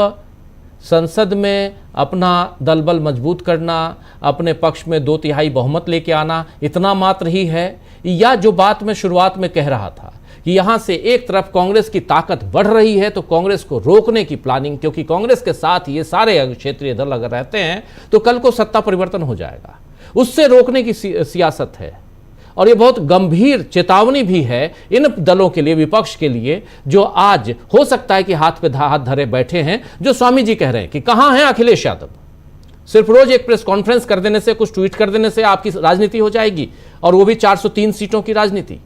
[SPEAKER 1] संसद में अपना दलबल मजबूत करना, अपने पक्ष में 2/3 बहुमत लेके आना, इतना मात्र ही है? या जो बात मैं शुरुआत में कह रहा था कि यहाँ से एक तरफ कांग्रेस की ताकत बढ़ रही है, तो कांग्रेस को रोकने की प्लानिंग, क्योंकि कांग्रेस के साथ ये सारे क्षेत्रीय दल अगर रहते हैं तो कल को सत्ता परिवर्तन हो जाएगा, उससे रोकने की सियासत है। और ये बहुत गंभीर चेतावनी भी है इन दलों के लिए, विपक्ष के लिए, जो आज हो सकता है कि हाथ पे हाथ धरे बैठे हैं। जो स्वामी जी कह रहे हैं कि कहां है अखिलेश यादव, सिर्फ रोज एक प्रेस कॉन्फ्रेंस कर देने से, कुछ ट्वीट कर देने से आपकी राजनीति हो जाएगी, और वो भी 403 सीटों की राजनीति।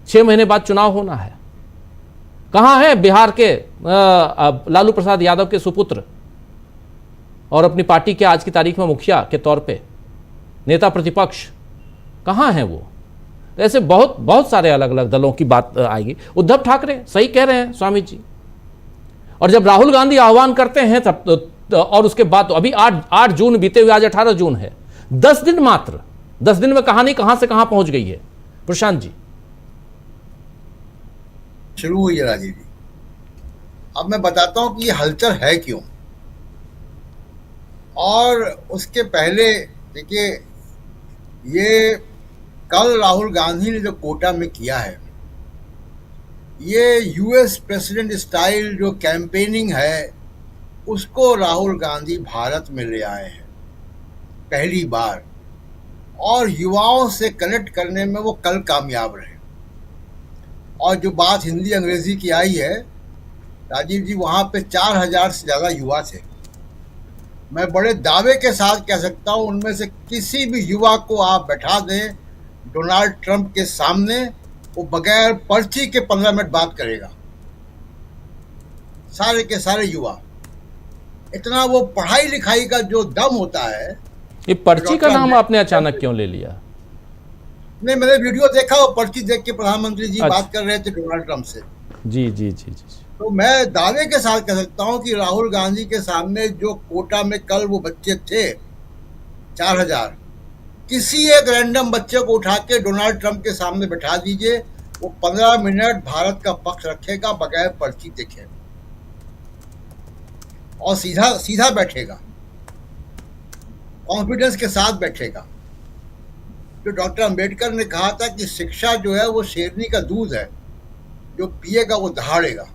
[SPEAKER 1] 6 महीने बाद चुनाव होना है। कहां है बिहार के लालू प्रसाद यादव के सुपुत्र और अपनी पार्टी के आज की तारीख में मुखिया के तौर पे नेता प्रतिपक्ष, कहां है वो? ऐसे बहुत बहुत सारे अलग अलग दलों की बात आएगी। उद्धव ठाकरे सही कह रहे हैं स्वामी जी, और जब राहुल गांधी आह्वान करते हैं तब और उसके बाद तो अभी 8 जून बीते हुए, आज 18 जून है, 10 दिन मात्र, 10 दिन में कहानी कहां से कहां पहुंच गई है प्रशांत जी?
[SPEAKER 4] शुरू हुई है राजीव जी। अब मैं बताता हूं कि ये हलचल है क्यों। और उसके पहले देखिए, ये कल राहुल गांधी ने जो कोटा में किया है, ये यूएस प्रेसिडेंट स्टाइल जो कैंपेनिंग है, उसको राहुल गांधी भारत में ले आए हैं पहली बार, और युवाओं से कनेक्ट करने में वो कल कामयाब रहे। और जो बात हिंदी अंग्रेजी की आई है राजीव जी, वहाँ पे 4000 से ज़्यादा युवा थे। मैं बड़े दावे के साथ कह सकता हूँ, उनमें से किसी भी युवा को आप बैठा दें डोनाल्ड ट्रंप के सामने, वो बगैर पर्ची के 15 मिनट बात करेगा। सारे के सारे युवा, इतना वो पढ़ाई लिखाई का जो दम होता है।
[SPEAKER 1] ये पर्ची का नाम आपने अचानक क्यों ले लिया?
[SPEAKER 4] नहीं, मैंने वीडियो देखा, वो पर्ची देख के प्रधानमंत्री जी बात कर रहे थे डोनाल्ड ट्रंप से।
[SPEAKER 1] जी जी जी जी।
[SPEAKER 4] तो मैं दावे के साथ कह सकता हूं कि राहुल गांधी के सामने जो कोटा में कल वो बच्चे थे 4000, किसी एक रैंडम बच्चे को उठा के डोनाल्ड ट्रंप के सामने बैठा दीजिए, वो 15 मिनट भारत का पक्ष रखेगा बगैर पर्ची देखे, और सीधा सीधा बैठेगा, कॉन्फिडेंस के साथ बैठेगा। जो डॉक्टर अंबेडकर ने कहा था कि शिक्षा जो है वो शेरनी का दूध है, जो पिएगा वो दहाड़ेगा।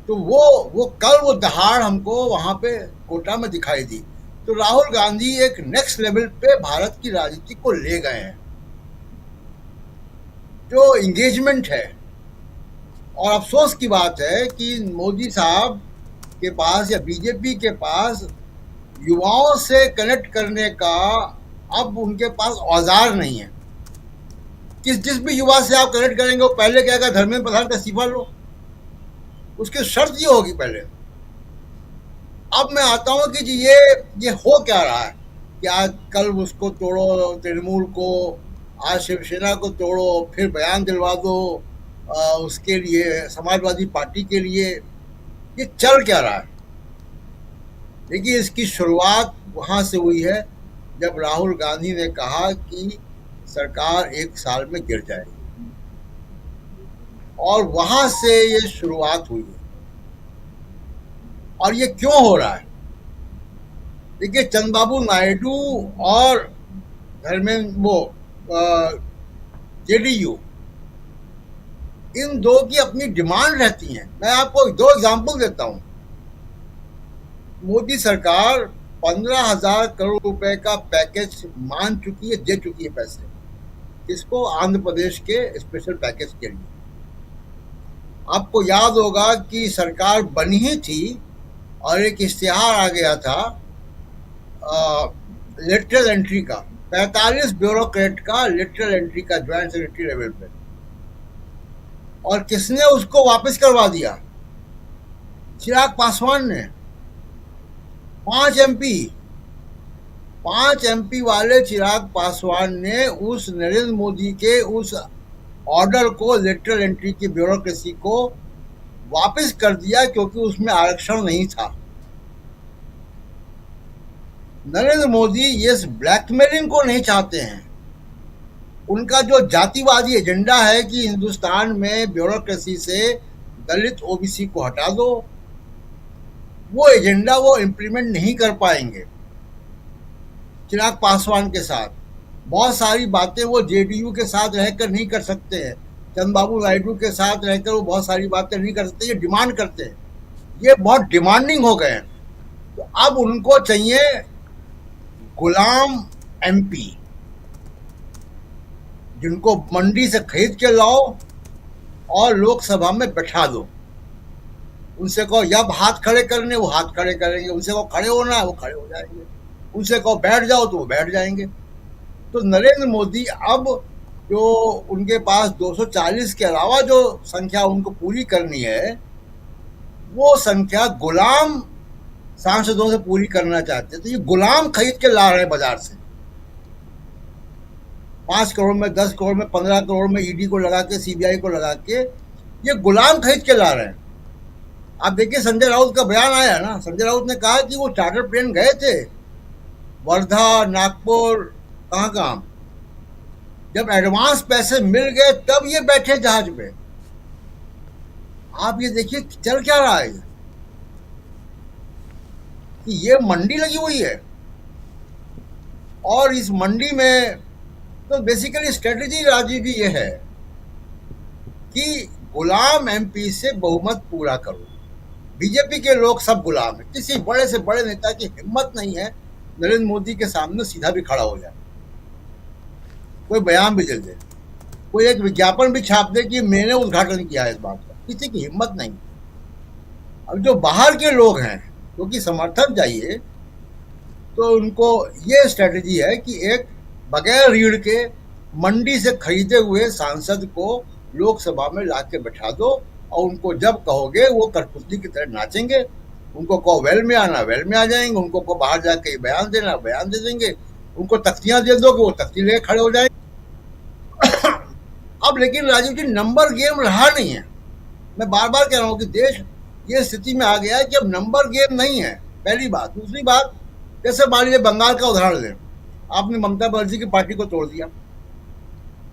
[SPEAKER 4] तो वो कल वो दहाड़ हमको वहां पे कोटा में दिखाई दी। तो राहुल गांधी एक नेक्स्ट लेवल पे भारत की राजनीति को ले गए हैं। जो इंगेजमेंट है, और अफसोस की बात है कि मोदी साहब के पास या बीजेपी के पास युवाओं से कनेक्ट करने का अब उनके पास औजार नहीं है। जिस भी युवा से आप कनेक्ट करेंगे वो पहले कहेगा धर्मेंद्र प्रधान का इस्तीफा लो, उसकी शर्त ये होगी पहले। अब मैं आता हूं कि जी ये हो क्या रहा है कि आज कल उसको तोड़ो, तृणमूल को, आज शिवसेना को तोड़ो, फिर बयान दिलवा दो उसके लिए, समाजवादी पार्टी के लिए। ये चल क्या रहा है? देखिए, इसकी शुरुआत वहां से हुई है जब राहुल गांधी ने कहा कि सरकार 1 साल में गिर जाएगी, और वहां से ये शुरुआत हुई है। और ये क्यों हो रहा है? देखिए, चंद्रबाबू नायडू और धर्मेंद्र जेडीयू, इन दो की अपनी डिमांड रहती है। मैं आपको 2 एग्जांपल देता हूं। मोदी सरकार 15,000 करोड़ रुपए का पैकेज मान चुकी है, दे चुकी है पैसे, इसको आंध्र प्रदेश के स्पेशल पैकेज के लिए। आपको याद होगा कि सरकार बनी ही थी और एक इश्तिहार आ गया था लेटरल एंट्री का, 45 ब्यूरोक्रेट का लेटरल एंट्री का, ज्वाइंट सेक्रेटरी लेवल पे। और किसने उसको वापस करवा दिया? चिराग पासवान ने। 5 एमपी वाले चिराग पासवान ने उस नरेंद्र मोदी के उस ऑर्डर को, लेटरल एंट्री की ब्यूरोक्रेसी को वापस कर दिया, क्योंकि उसमें आरक्षण नहीं था। नरेंद्र मोदी ये ब्लैकमेलिंग को नहीं चाहते हैं। उनका जो जातिवादी एजेंडा है कि हिंदुस्तान में ब्यूरोक्रेसी से दलित ओबीसी को हटा दो, वो एजेंडा वो इम्प्लीमेंट नहीं कर पाएंगे चिराग पासवान के साथ। बहुत सारी बातें वो जेडीयू के साथ रहकर नहीं कर सकते हैं, चंद्रबाबू नायडू के साथ रहकर वो बहुत सारी बातें नहीं कर सकते। ये डिमांड करते हैं, ये बहुत डिमांडिंग हो गए हैं। तो अब उनको चाहिए गुलाम एमपी, जिनको मंडी से खरीद के लाओ और लोकसभा में बैठा दो। उनसे कहो जब हाथ खड़े करने, वो हाथ खड़े करेंगे। उनसे कहो खड़े होना है, वो खड़े हो जाएंगे। उनसे कहो बैठ जाओ, तो वो बैठ जाएंगे। तो नरेंद्र मोदी अब जो उनके पास 240 के अलावा जो संख्या उनको पूरी करनी है, वो संख्या गुलाम सांसदों से पूरी करना चाहते हैं। तो ये गुलाम खरीद के ला रहे हैं बाजार से। 5 करोड़ में, 10 करोड़ में, 15 करोड़ में ईडी को लगा के, सीबीआई को लगा के ये गुलाम खरीद के ला रहे हैं। आप देखिए, संजय राउत का बयान आया ना। संजय राउत ने कहा कि वो चार्टर प्लेन गए थे वर्धा, नागपुर, कहाँ। जब एडवांस पैसे मिल गए तब ये बैठे जहाज पे। आप ये देखिए चल क्या रहा है कि ये मंडी लगी हुई है, और इस मंडी में तो बेसिकली स्ट्रेटेजी राजीव जी ये है कि गुलाम एमपी से बहुमत पूरा करो। बीजेपी के लोग सब गुलाम है। किसी बड़े से बड़े नेता की हिम्मत नहीं है नरेंद्र मोदी के सामने सीधा भी खड़ा हो जाए, कोई बयान भी दे दे, कोई एक विज्ञापन भी छाप दे कि मैंने उद्घाटन किया है इस बात का। किसी की हिम्मत नहीं। अब जो बाहर के लोग हैं, क्योंकि समर्थन चाहिए, तो उनको ये स्ट्रेटेजी है कि एक बगैर रीढ़ के मंडी से खरीदे हुए सांसद को लोकसभा में ला के बैठा दो, और उनको जब कहोगे वो कठपुतली की तरह नाचेंगे। उनको कहो वेल में आना, वेल में आ जाएंगे। उनको कहो बाहर जाके बयान देना, बयान दे देंगे। उनको तख्तियां दे दो कि वो तख्ती लेके खड़े हो जाएंगे। अब लेकिन राजीव जी, नंबर गेम रहा नहीं है। मैं बार बार कह रहा हूँ कि देश ये स्थिति में आ गया है कि अब नंबर गेम नहीं है, पहली बात। दूसरी बात, जैसे मान लीजिए बंगाल का उदाहरण लें, आपने ममता बनर्जी की पार्टी को तोड़ दिया।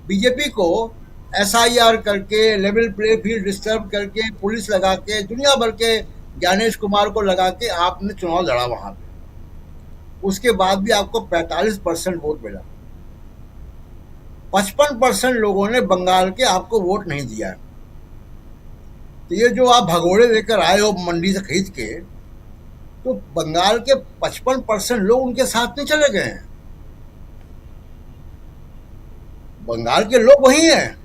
[SPEAKER 4] बीजेपी को एसआईआर करके, लेवल प्ले फील्ड डिस्टर्ब करके, पुलिस लगा के, दुनिया भर के ज्ञानेश कुमार को लगा के आपने चुनाव लड़ा वहां पे। उसके बाद भी आपको 45% वोट मिला। 55% लोगों ने बंगाल के आपको वोट नहीं दिया है। तो ये जो आप भगोड़े लेकर आए हो मंडी से खरीद के, तो बंगाल के 55% लोग उनके साथ नहीं चले गए हैं। बंगाल के लोग वही हैं।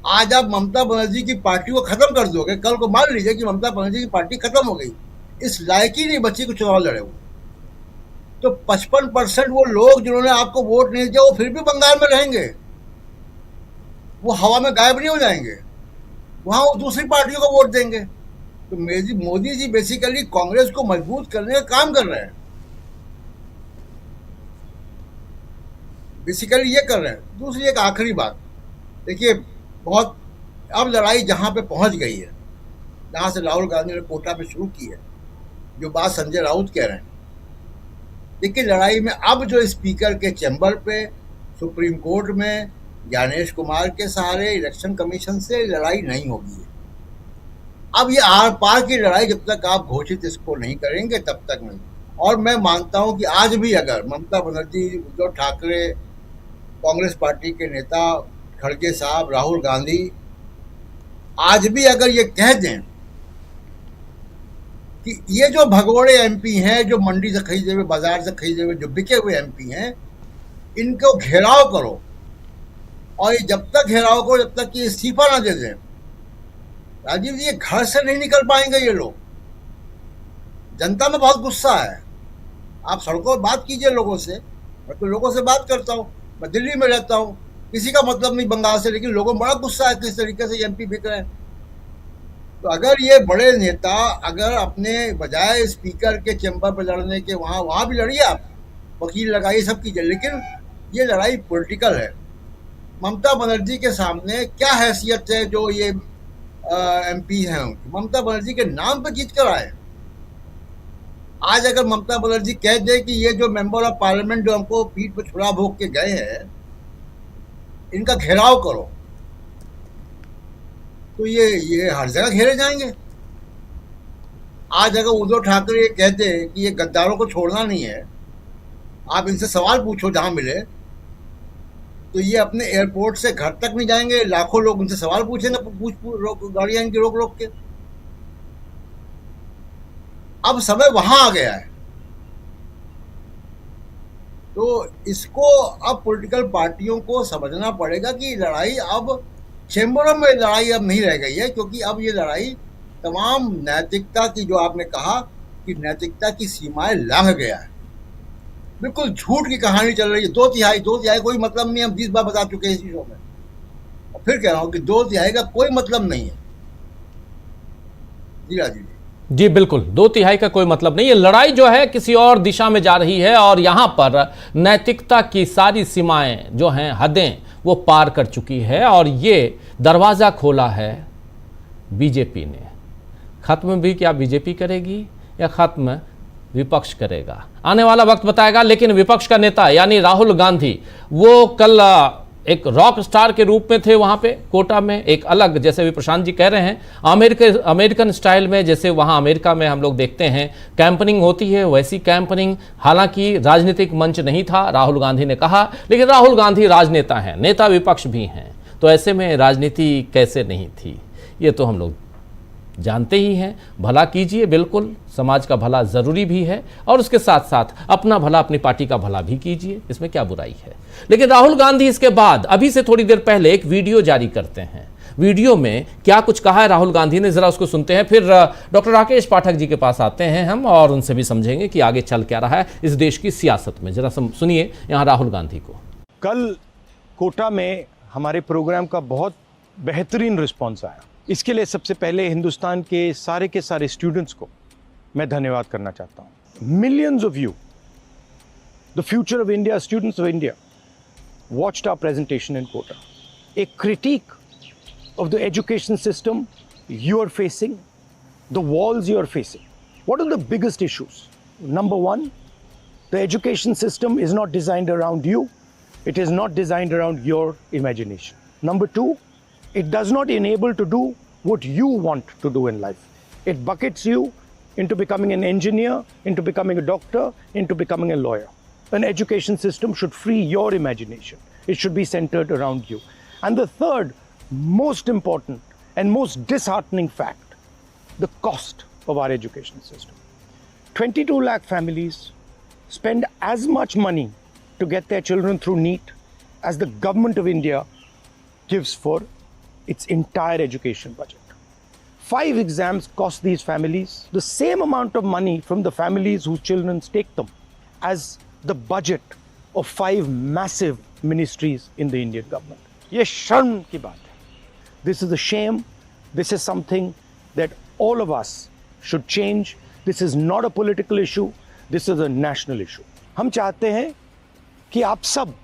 [SPEAKER 4] आज आप ममता बनर्जी की पार्टी को खत्म कर दोगे, कल को मान लीजिए कि ममता बनर्जी की पार्टी खत्म हो गई, इस लायक ही नहीं बच्ची को चुनाव लड़े हुए, तो 55% वो लोग जिन्होंने आपको वोट नहीं दिया, वो फिर भी बंगाल में रहेंगे। वो हवा में गायब नहीं हो जाएंगे, वहां वो दूसरी पार्टियों को वोट देंगे। तो मोदी जी बेसिकली कांग्रेस को मजबूत करने का काम कर रहे हैं। बेसिकली ये कर रहे हैं। दूसरी एक आखिरी बात, देखिए बहुत अब लड़ाई जहाँ पे पहुँच गई है, जहाँ से राहुल गांधी ने कोटा पे शुरू की है, जो बात संजय राउत कह रहे हैं, देखिए लड़ाई में अब जो स्पीकर के चैम्बर पे, सुप्रीम कोर्ट में, ज्ञानेश कुमार के सहारे, इलेक्शन कमीशन से लड़ाई नहीं होगी। अब ये आर पार की लड़ाई जब तक आप घोषित इसको नहीं करेंगे तब तक नहीं। और मैं मानता हूं कि आज भी अगर ममता बनर्जी, उद्धव ठाकरे, कांग्रेस पार्टी के नेता खड़गे साहब, राहुल गांधी आज भी अगर ये कह दें कि ये जो भगोड़े एमपी हैं, जो मंडी से खरीदे हुए, बाजार से खरीदे हुए, जो बिके हुए एमपी हैं, इनको घेराव करो, और ये जब तक घेराव करो जब तक कि इस्तीफा ना दे दें, राजीव जी ये घर से नहीं निकल पाएंगे ये लोग। जनता में बहुत गुस्सा है। आप सड़कों पर बात कीजिए लोगों से, मैं तो लोगों से बात करता हूँ, मैं दिल्ली में रहता हूँ, किसी का मतलब नहीं बंगाल से, लेकिन लोगों में बड़ा गुस्सा है किस तरीके से एमपी बिक रहे हैं। तो अगर ये बड़े नेता अगर अपने बजाय स्पीकर के चैम्बर पर लड़ने के वहाँ भी लड़िए, आप वकील लगाइए, सब कीजिए, लेकिन ये लड़ाई पॉलिटिकल है। ममता बनर्जी के सामने क्या हैसियत है जो ये एमपी हैं उनकी? ममता बनर्जी के नाम पे जीत कर आए। आज अगर ममता बनर्जी कह दे कि ये जो मेंबर ऑफ पार्लियामेंट जो हमको पीठ पे छुरा भोग के गए हैं, इनका घेराव करो, तो ये हर जगह घेरे जाएंगे। आज अगर उद्धव ठाकरे कहते कि ये गद्दारों को छोड़ना नहीं है, आप इनसे सवाल पूछो जहां मिले, तो ये अपने एयरपोर्ट से घर तक नहीं जाएंगे, लाखों लोग उनसे सवाल पूछेंगे, गाड़ियां इनकी रोक रोक के। अब समय वहां आ गया है, तो इसको अब पॉलिटिकल पार्टियों को समझना पड़ेगा कि लड़ाई अब चैम्बरों में लड़ाई अब नहीं रह गई है, क्योंकि अब ये लड़ाई तमाम नैतिकता की, जो आपने कहा कि नैतिकता की सीमाएं लांघ गया है। बिल्कुल झूठ की कहानी चल रही है। 2/3 कोई मतलब नहीं, हम 20 बार बता चुके हैं इसी शो में, और फिर कह रहा हूं कि 2/3 का कोई मतलब नहीं है। जी राजीव
[SPEAKER 1] जी बिल्कुल, 2/3 का कोई मतलब नहीं है। लड़ाई जो है किसी और दिशा में जा रही है, और यहां पर नैतिकता की सारी सीमाएं जो हैं, हदें, वो पार कर चुकी है, और ये दरवाजा खोला है बीजेपी ने। खत्म भी क्या बीजेपी करेगी या खत्म विपक्ष करेगा, आने वाला वक्त बताएगा। लेकिन विपक्ष का नेता यानी राहुल गांधी, वो कल एक रॉक स्टार के रूप में थे वहां पे कोटा में, एक अलग, जैसे भी प्रशांत जी कह रहे हैं, अमेरिकन स्टाइल में, जैसे वहां अमेरिका में हम लोग देखते हैं कैंपनिंग होती है, वैसी कैंपनिंग। हालांकि राजनीतिक मंच नहीं था, राहुल गांधी ने कहा, लेकिन राहुल गांधी राजनेता हैं, नेता विपक्ष भी हैं, तो ऐसे में राजनीति कैसे नहीं थी, ये तो हम लोग जानते ही हैं। भला कीजिए, बिल्कुल, समाज का भला जरूरी भी है, और उसके साथ साथ अपना भला, अपनी पार्टी का भला भी कीजिए, इसमें क्या बुराई है। लेकिन राहुल गांधी इसके बाद अभी से थोड़ी देर पहले एक वीडियो जारी करते हैं। वीडियो में क्या कुछ कहा है राहुल गांधी ने, जरा उसको सुनते हैं, फिर डॉक्टर राकेश पाठक जी के पास आते हैं हम, और उनसे भी समझेंगे कि आगे चल क्या रहा है इस देश की सियासत में। जरा सुनिए यहाँ राहुल गांधी को।
[SPEAKER 5] कल कोटा में हमारे प्रोग्राम का बहुत बेहतरीन रिस्पॉन्स आया। इसके लिए सबसे पहले हिंदुस्तान के सारे स्टूडेंट्स को मैं धन्यवाद करना चाहता हूँ। Millions of you, the future of India, students of India, watched our presentation in Kota. A critique of the education system you are facing, the walls you are facing. What are the biggest issues? Number one, the education system is not designed around you. It is not designed around your imagination. Number two, it does not enable to do what you want to do in life. It buckets you into becoming an engineer, into becoming a doctor, into becoming a lawyer. An education system should free your imagination. It should be centered around you. And the third, most important and most disheartening fact, the cost of our education system. 22 lakh families spend as much money to get their children through NEET as the government of India gives for its entire education budget. 5 exams cost these families the same amount of money from the families whose children take them as the budget of 5 massive ministries in the Indian government. ये शर्म की बात है. This is a shame. This is something that all of us should change. This is not a political issue. This is a national issue. हम चाहते हैं कि आप सब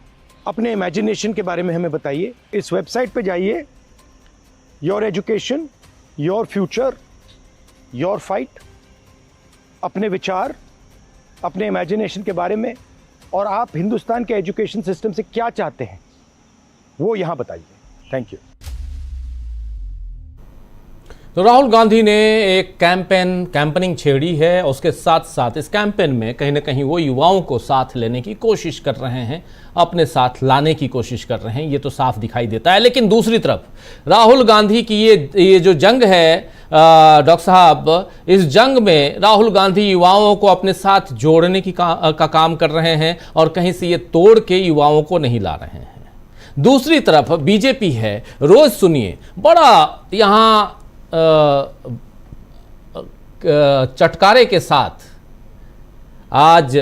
[SPEAKER 5] अपने इमेजिनेशन के बारे में हमें बताइए। इस वेबसाइट पे जाइए, your education your future your fight, अपने विचार, अपने इमेजिनेशन के बारे में, और आप हिंदुस्तान के एजुकेशन सिस्टम से क्या चाहते हैं वो यहां बताइए। Thank you.
[SPEAKER 1] तो राहुल गांधी ने एक कैंपेनिंग छेड़ी है। उसके साथ साथ इस कैंपेन में कहीं ना कहीं वो युवाओं को साथ लेने की कोशिश कर रहे हैं, अपने साथ लाने की कोशिश कर रहे हैं, ये तो साफ दिखाई देता है। लेकिन दूसरी तरफ राहुल गांधी की ये जो जंग है डॉक्टर साहब, इस जंग में राहुल गांधी युवाओं को अपने साथ जोड़ने की का काम कर रहे हैं और कहीं से ये तोड़ के युवाओं को नहीं ला रहे हैं। दूसरी तरफ बीजेपी है। रोज सुनिए, बड़ा यहाँ चटकारे के साथ आज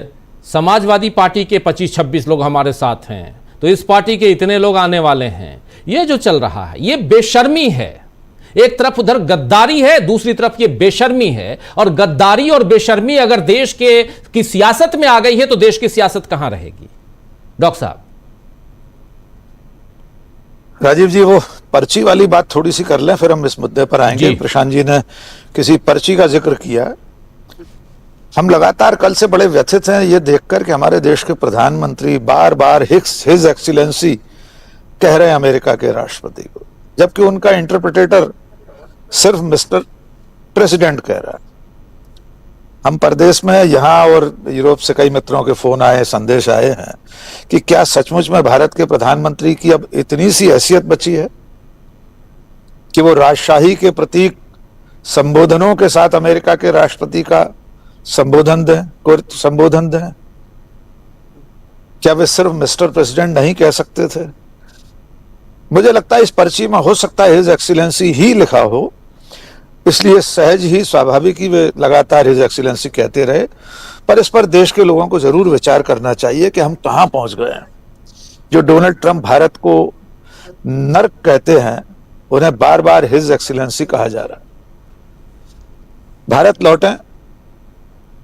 [SPEAKER 1] समाजवादी पार्टी के 25-26 लोग हमारे साथ हैं, तो इस पार्टी के इतने लोग आने वाले हैं। ये जो चल रहा है ये बेशर्मी है। एक तरफ उधर गद्दारी है, दूसरी तरफ ये बेशर्मी है। और गद्दारी और बेशर्मी अगर देश की सियासत में आ गई है तो देश की सियासत कहां रहेगी डॉक्टर साहब?
[SPEAKER 6] राजीव जी, वो पर्ची वाली बात थोड़ी सी कर लें, फिर हम इस मुद्दे पर आएंगे। प्रशांत जी ने किसी पर्ची का जिक्र किया। हम लगातार कल से बड़े व्यथित हैं ये देखकर कि हमारे देश के प्रधानमंत्री बार बार हिज एक्सीलेंसी कह रहे हैं अमेरिका के राष्ट्रपति को, जबकि उनका इंटरप्रिटेटर सिर्फ मिस्टर प्रेसिडेंट कह रहा है। हम परदेश में यहाँ और यूरोप से कई मित्रों के फोन आए, संदेश आए हैं कि क्या सचमुच में भारत के प्रधानमंत्री की अब इतनी सी हैसियत बची है कि वो राजशाही के प्रतीक संबोधनों के साथ अमेरिका के राष्ट्रपति का संबोधन दें? क्या वे सिर्फ मिस्टर प्रेसिडेंट नहीं कह सकते थे? मुझे लगता है इस पर्ची में हो सकता है हिज एक्सीलेंसी ही लिखा हो, इसलिए सहज ही स्वाभाविक ही वे लगातार हिज एक्सीलेंसी कहते रहे। पर इस पर देश के लोगों को जरूर विचार करना चाहिए कि हम कहां पहुंच गए हैं। जो डोनाल्ड ट्रंप भारत को नर्क कहते हैं, उन्हें बार बार हिज एक्सीलेंसी कहा जा रहा है। भारत लौटें।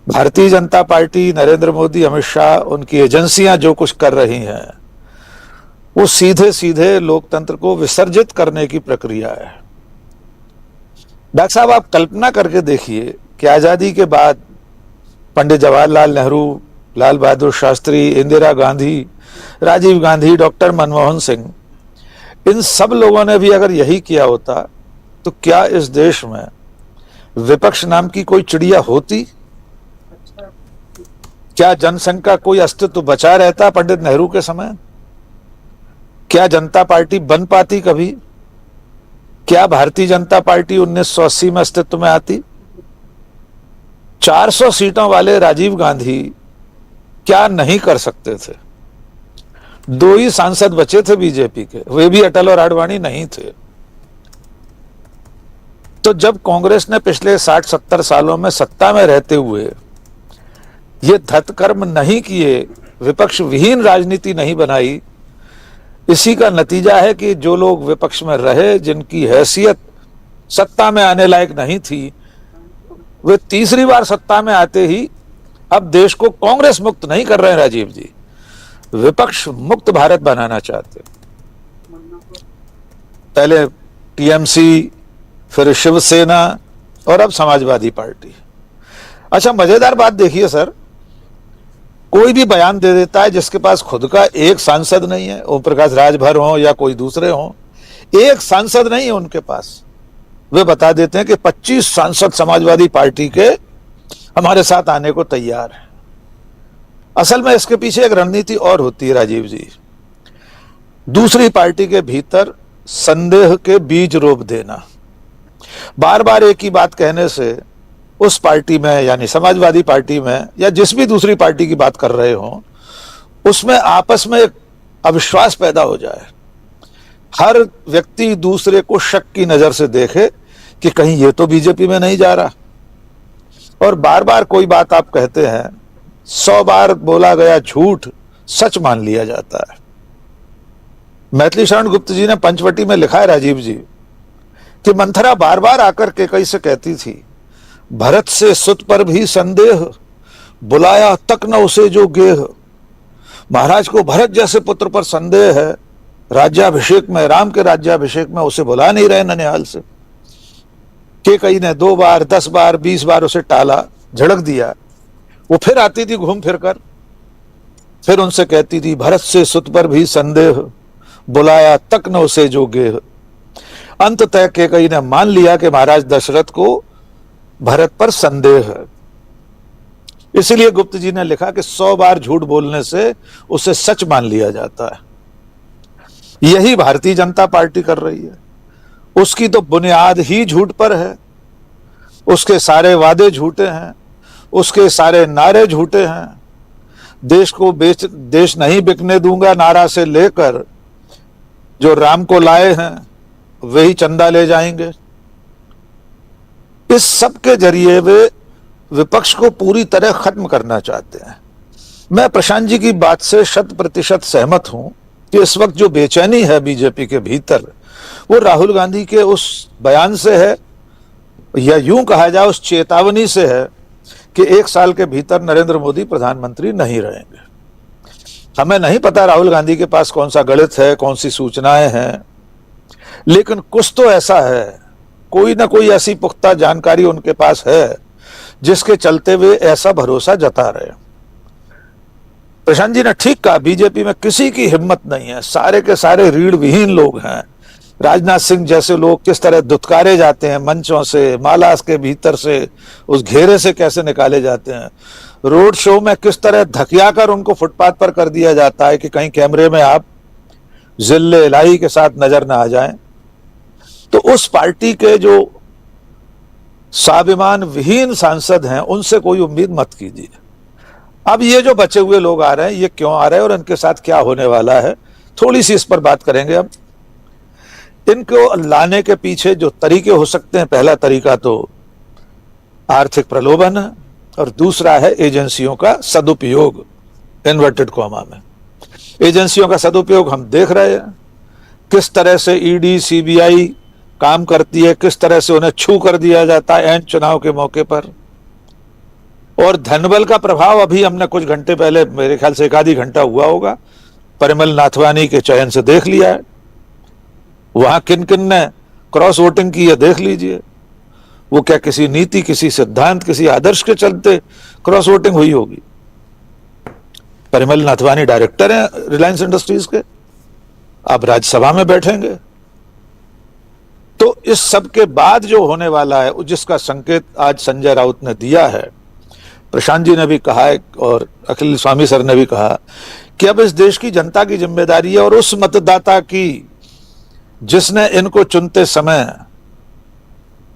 [SPEAKER 6] भारतीय जनता पार्टी, नरेंद्र मोदी, अमित शाह, उनकी एजेंसियां जो कुछ कर रही हैं वो सीधे सीधे लोकतंत्र को विसर्जित करने की प्रक्रिया है। डॉक्टर साहब, आप कल्पना करके देखिए कि आजादी के बाद पंडित जवाहरलाल नेहरू, लाल बहादुर शास्त्री, इंदिरा गांधी, राजीव गांधी, डॉक्टर मनमोहन सिंह, इन सब लोगों ने भी अगर यही किया होता तो क्या इस देश में विपक्ष नाम की कोई चिड़िया होती? क्या जनसंघ का कोई अस्तित्व बचा रहता पंडित नेहरू के समय? क्या जनता पार्टी बन पाती कभी? क्या भारतीय जनता पार्टी 1980 में अस्तित्व में आती? 400 सीटों वाले राजीव गांधी क्या नहीं कर सकते थे? 2 ही सांसद बचे थे बीजेपी के, वे भी अटल और आडवाणी नहीं थे। तो जब कांग्रेस ने पिछले 60-70 सालों में सत्ता में रहते हुए ये धतकर्म नहीं किए, विपक्ष विहीन राजनीति नहीं बनाई, इसी का नतीजा है कि जो लोग विपक्ष में रहे, जिनकी हैसियत सत्ता में आने लायक नहीं थी, वे तीसरी बार सत्ता में आते ही अब देश को कांग्रेस मुक्त नहीं कर रहे हैं राजीव जी, विपक्ष मुक्त भारत बनाना चाहते। पहले टीएमसी, फिर शिवसेना और अब समाजवादी पार्टी। अच्छा, मजेदार बात देखिए सर, कोई भी बयान दे देता है जिसके पास खुद का एक सांसद नहीं है, ओम प्रकाश राजभर हो या कोई दूसरे हो, एक सांसद नहीं है उनके पास, वे बता देते हैं कि 25 सांसद समाजवादी पार्टी के हमारे साथ आने को तैयार हैं। असल में इसके पीछे एक रणनीति और होती है राजीव जी, दूसरी पार्टी के भीतर संदेह के बीज रोप देना। बार बार एक ही बात कहने से उस पार्टी में, यानी समाजवादी पार्टी में या जिस भी दूसरी पार्टी की बात कर रहे हो, उसमें आपस में एक अविश्वास पैदा हो जाए। हर व्यक्ति दूसरे को शक की नजर से देखे कि कहीं ये तो बीजेपी में नहीं जा रहा। और बार बार कोई बात आप कहते हैं, 100 बार बोला गया झूठ सच मान लिया जाता है। मैथिली शरण गुप्त जी ने पंचवटी में लिखा है राजीव जी कि मंथरा बार बार आकर कैकई से कहती थी, भरत से सुत पर भी संदेह, बुलाया तक न उसे जो गेह, महाराज को भरत जैसे पुत्र पर संदेह है, राज्याभिषेक में, राम के राज्याभिषेक में उसे बुला नहीं रहे ननिहाल से। कैकेयी ने 2 बार, 10 बार, 20 बार उसे टाला, झड़क दिया। वो फिर आती थी घूम फिर कर, फिर उनसे कहती थी भरत से सुत पर भी संदेह, बुलाया तक न उसे जो गेह। अंततः कैकेयी ने मान लिया कि महाराज दशरथ को भरत पर संदेह है। इसलिए गुप्त जी ने लिखा कि 100 बार झूठ बोलने से उसे सच मान लिया जाता है। यही भारतीय जनता पार्टी कर रही है। उसकी तो बुनियाद ही झूठ पर है, उसके सारे वादे झूठे हैं, उसके सारे नारे झूठे हैं। देश नहीं बिकने दूंगा नारा से लेकर जो राम को लाए हैं वही चंदा ले जाएंगे। इस सब के जरिए वे विपक्ष को पूरी तरह खत्म करना चाहते हैं। मैं प्रशांत जी की बात से 100% सहमत हूं कि इस वक्त जो बेचैनी है बीजेपी के भीतर, वो राहुल गांधी के उस बयान से है, या यूं कहा जाए उस चेतावनी से है कि 1 साल के भीतर नरेंद्र मोदी प्रधानमंत्री नहीं रहेंगे। हमें नहीं पता राहुल गांधी के पास कौन सा गणित है, कौन सी सूचनाएं हैं, लेकिन कुछ तो ऐसा है, कोई ना कोई ऐसी पुख्ता जानकारी उनके पास है जिसके चलते वे ऐसा भरोसा जता रहे हैं। प्रशांत जी ने ठीक कहा, बीजेपी में किसी की हिम्मत नहीं है, सारे के सारे रीढ़ विहीन लोग हैं। राजनाथ सिंह जैसे लोग किस तरह दुत्कारे जाते हैं मंचों से, माला के भीतर से, उस घेरे से कैसे निकाले जाते हैं, रोड शो में किस तरह धकियाकर उनको फुटपाथ पर कर दिया जाता है कि कहीं कैमरे में आप जिल्ले इलाही के साथ नजर ना आ जाएं। तो उस पार्टी के जो स्वाभिमान विहीन सांसद हैं उनसे कोई उम्मीद मत कीजिए। अब ये जो बचे हुए लोग आ रहे हैं, ये क्यों आ रहे हैं और इनके साथ क्या होने वाला है, थोड़ी सी इस पर बात करेंगे। अब इनको लाने के पीछे जो तरीके हो सकते हैं, पहला तरीका तो आर्थिक प्रलोभन है और दूसरा है एजेंसियों का सदुपयोग, इन्वर्टेड कॉमा में। एजेंसियों का सदुपयोग हम देख रहे हैं, किस तरह से ईडी सीबीआई काम करती है, किस तरह से उन्हें छू कर दिया जाता है एंड चुनाव के मौके पर। और धनबल का प्रभाव अभी हमने कुछ घंटे पहले, मेरे ख्याल से 1 आधी घंटा हुआ होगा, परिमल नाथवानी के चयन से देख लिया है। वहां किन किन ने क्रॉस वोटिंग की है देख लीजिए। वो क्या किसी नीति, किसी सिद्धांत, किसी आदर्श के चलते क्रॉस वोटिंग हुई होगी? परिमल नाथवानी डायरेक्टर हैं रिलायंस इंडस्ट्रीज के, अब राज्यसभा में बैठेंगे। तो इस सब के बाद जो होने वाला है, जिसका संकेत आज संजय राउत ने दिया है, प्रशांत जी ने भी कहा है और अखिल स्वामी सर ने भी कहा कि अब इस देश की जनता की जिम्मेदारी है और उस मतदाता की जिसने इनको चुनते समय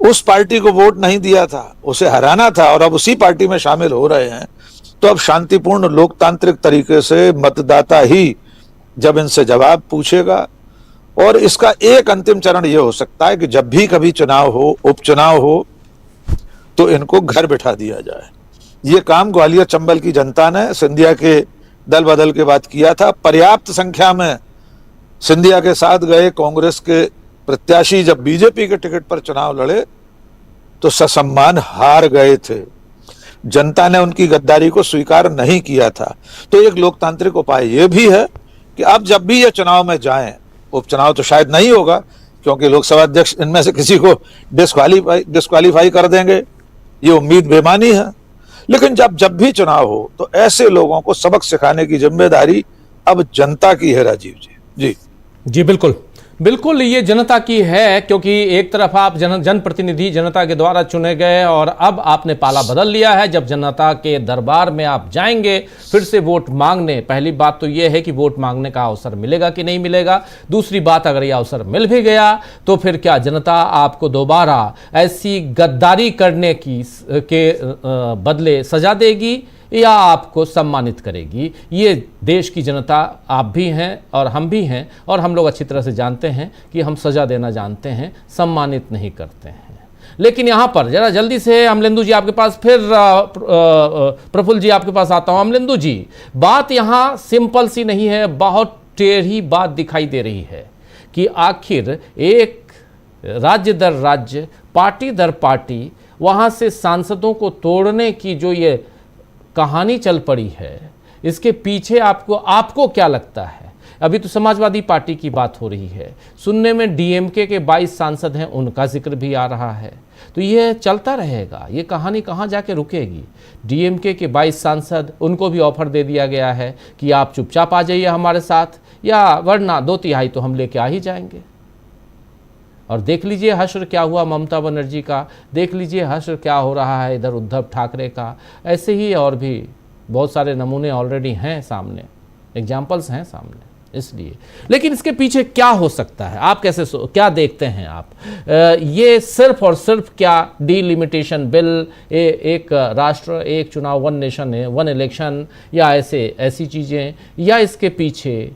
[SPEAKER 6] उस पार्टी को वोट नहीं दिया था, उसे हराना था और अब उसी पार्टी में शामिल हो रहे हैं। तो अब शांतिपूर्ण लोकतांत्रिक तरीके से मतदाता ही जब इनसे जवाब पूछेगा, और इसका एक अंतिम चरण यह हो सकता है कि जब भी कभी चुनाव हो, उपचुनाव हो, तो इनको घर बिठा दिया जाए। ये काम ग्वालियर चंबल की जनता ने सिंधिया के दल बदल के बाद किया था। पर्याप्त संख्या में सिंधिया के साथ गए कांग्रेस के प्रत्याशी जब बीजेपी के टिकट पर चुनाव लड़े तो ससम्मान हार गए थे। जनता ने उनकी गद्दारी को स्वीकार नहीं किया था। तो एक लोकतांत्रिक उपाय यह भी है कि अब जब भी ये चुनाव में जाएं, उपचुनाव तो शायद नहीं होगा क्योंकि लोकसभा अध्यक्ष इनमें से किसी को डिस्क्वालीफाई कर देंगे, ये उम्मीद बेमानी है। लेकिन जब भी चुनाव हो तो ऐसे लोगों को सबक सिखाने की जिम्मेदारी अब जनता की है। राजीव जी
[SPEAKER 1] जी बिल्कुल बिल्कुल, ये जनता की है, क्योंकि एक तरफ आप जनप्रतिनिधि जनता के द्वारा चुने गए और अब आपने पाला बदल लिया है। जब जनता के दरबार में आप जाएंगे फिर से वोट मांगने, पहली बात तो ये है कि वोट मांगने का अवसर मिलेगा कि नहीं मिलेगा। दूसरी बात, अगर ये अवसर मिल भी गया तो फिर क्या जनता आपको दोबारा ऐसी गद्दारी करने के बदले सजा देगी या आपको सम्मानित करेगी? ये देश की जनता आप भी हैं और हम भी हैं, और हम लोग अच्छी तरह से जानते हैं कि हम सजा देना जानते हैं, सम्मानित नहीं करते हैं। लेकिन यहाँ पर जरा जल्दी से अमलेंदु जी आपके पास, फिर प्रफुल्ल जी आपके पास आता हूँ। अमलेंदु जी, बात यहाँ सिंपल सी नहीं है, बहुत टेढ़ी बात दिखाई दे रही है कि आखिर एक राज्य दर राज्य, पार्टी दर पार्टी, वहाँ से सांसदों को तोड़ने की जो ये कहानी चल पड़ी है, इसके पीछे आपको क्या लगता है? अभी तो समाजवादी पार्टी की बात हो रही है, सुनने में डीएमके के 22 सांसद हैं, उनका जिक्र भी आ रहा है। तो ये चलता रहेगा, ये कहानी कहाँ जाके रुकेगी? डीएमके के 22 सांसद, उनको भी ऑफर दे दिया गया है कि आप चुपचाप आ जाइए हमारे साथ, या वरना 2/3 तो हम लेके आ ही जाएंगे। और देख लीजिए हश्र क्या हुआ ममता बनर्जी का, देख लीजिए हश्र क्या हो रहा है इधर उद्धव ठाकरे का। ऐसे ही और भी बहुत सारे नमूने ऑलरेडी हैं सामने, एग्जाम्पल्स हैं सामने। इसलिए लेकिन इसके पीछे क्या हो सकता है, आप क्या देखते हैं आप? ये सिर्फ और सिर्फ क्या डिलिमिटेशन बिल, एक राष्ट्र एक चुनाव, वन नेशन वन इलेक्शन, या ऐसी चीज़ें, या इसके पीछे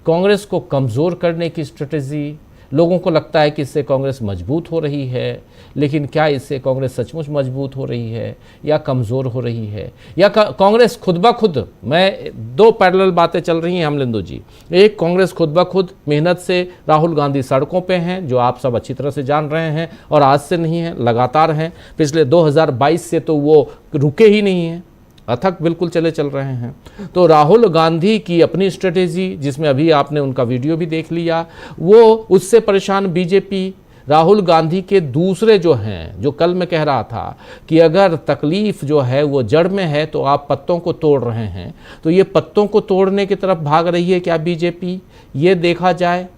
[SPEAKER 1] कांग्रेस को कमज़ोर करने की स्ट्रेटजी? लोगों को लगता है कि इससे कांग्रेस मजबूत हो रही है, लेकिन क्या इससे कांग्रेस सचमुच मजबूत हो रही है या कमज़ोर हो रही है? या कांग्रेस खुद ब खुद, मैं 2 पैरेलल बातें चल रही हैं अमलिंदु जी। एक, कांग्रेस खुद ब खुद मेहनत से, राहुल गांधी सड़कों पे हैं, जो आप सब अच्छी तरह से जान रहे हैं, और आज से नहीं है, लगातार हैं। पिछले 2022 से तो वो रुके ही नहीं हैं, अथक बिल्कुल चल रहे हैं। तो राहुल गांधी की अपनी स्ट्रेटेजी, जिसमें अभी आपने उनका वीडियो भी देख लिया, वो उससे परेशान बीजेपी। राहुल गांधी के दूसरे जो हैं, जो कल मैं कह रहा था कि अगर तकलीफ जो है वो जड़ में है तो आप पत्तों को तोड़ रहे हैं, तो ये पत्तों को तोड़ने की तरफ भाग रही है क्या बीजेपी? ये देखा जाए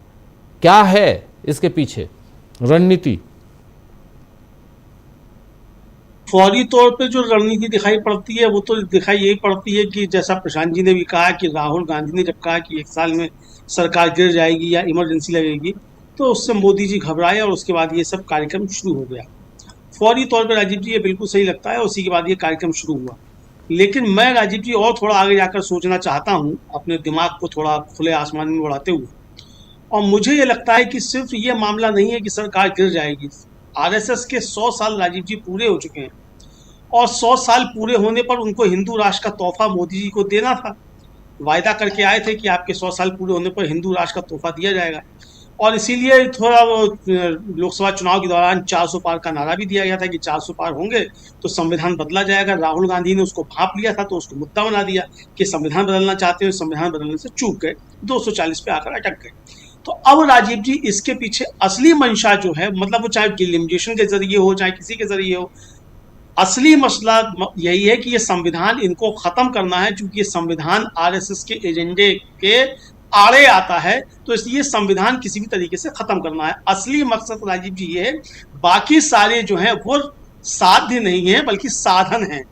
[SPEAKER 1] क्या है इसके पीछे रणनीति।
[SPEAKER 7] फौरी तौर पे जो रणनीति दिखाई पड़ती है वो तो दिखाई यही पड़ती है कि जैसा प्रशांत जी ने भी कहा कि राहुल गांधी ने जब कहा कि 1 साल में सरकार गिर जाएगी या इमरजेंसी लगेगी, तो उससे मोदी जी घबराए और उसके बाद ये सब कार्यक्रम शुरू हो गया। फौरी तौर पे राजीव जी ये बिल्कुल सही लगता है, उसी के बाद ये कार्यक्रम शुरू हुआ। लेकिन मैं राजीव जी और थोड़ा आगे जाकर सोचना चाहता हूँ, अपने दिमाग को थोड़ा खुले आसमान में उड़ाते हुए, और मुझे ये लगता है कि सिर्फ ये मामला नहीं है कि सरकार गिर जाएगी। आरएसएस के 100 साल राजीव जी पूरे हो चुके हैं, और 100 साल पूरे होने पर उनको हिंदू राष्ट्र का तोहफा मोदी जी को देना था। वायदा करके आए थे कि आपके 100 साल पूरे होने पर हिंदू राष्ट्र का तोहफा दिया जाएगा, और इसीलिए थोड़ा वो लोकसभा चुनाव के दौरान 400 पार का नारा भी दिया गया था कि 400 पार होंगे तो संविधान बदला जाएगा। राहुल गांधी ने उसको भांप लिया था, तो उसको मुद्दा बना दिया कि संविधान बदलना चाहते हो, संविधान बदलने से चूक गए, 240 पे आकर अटक गए। तो अब राजीव जी इसके पीछे असली मंशा जो है, मतलब वो चाहे डिलिमिटेशन के जरिए हो चाहे किसी के जरिए हो, असली मसला यही है कि ये संविधान इनको खत्म करना है। चूंकि ये संविधान आरएसएस के एजेंडे के आड़े आता है, तो इसलिए संविधान किसी भी तरीके से खत्म करना है। असली मकसद राजीव जी ये है, बाकी सारे जो है वो साध्य नहीं है बल्कि साधन है।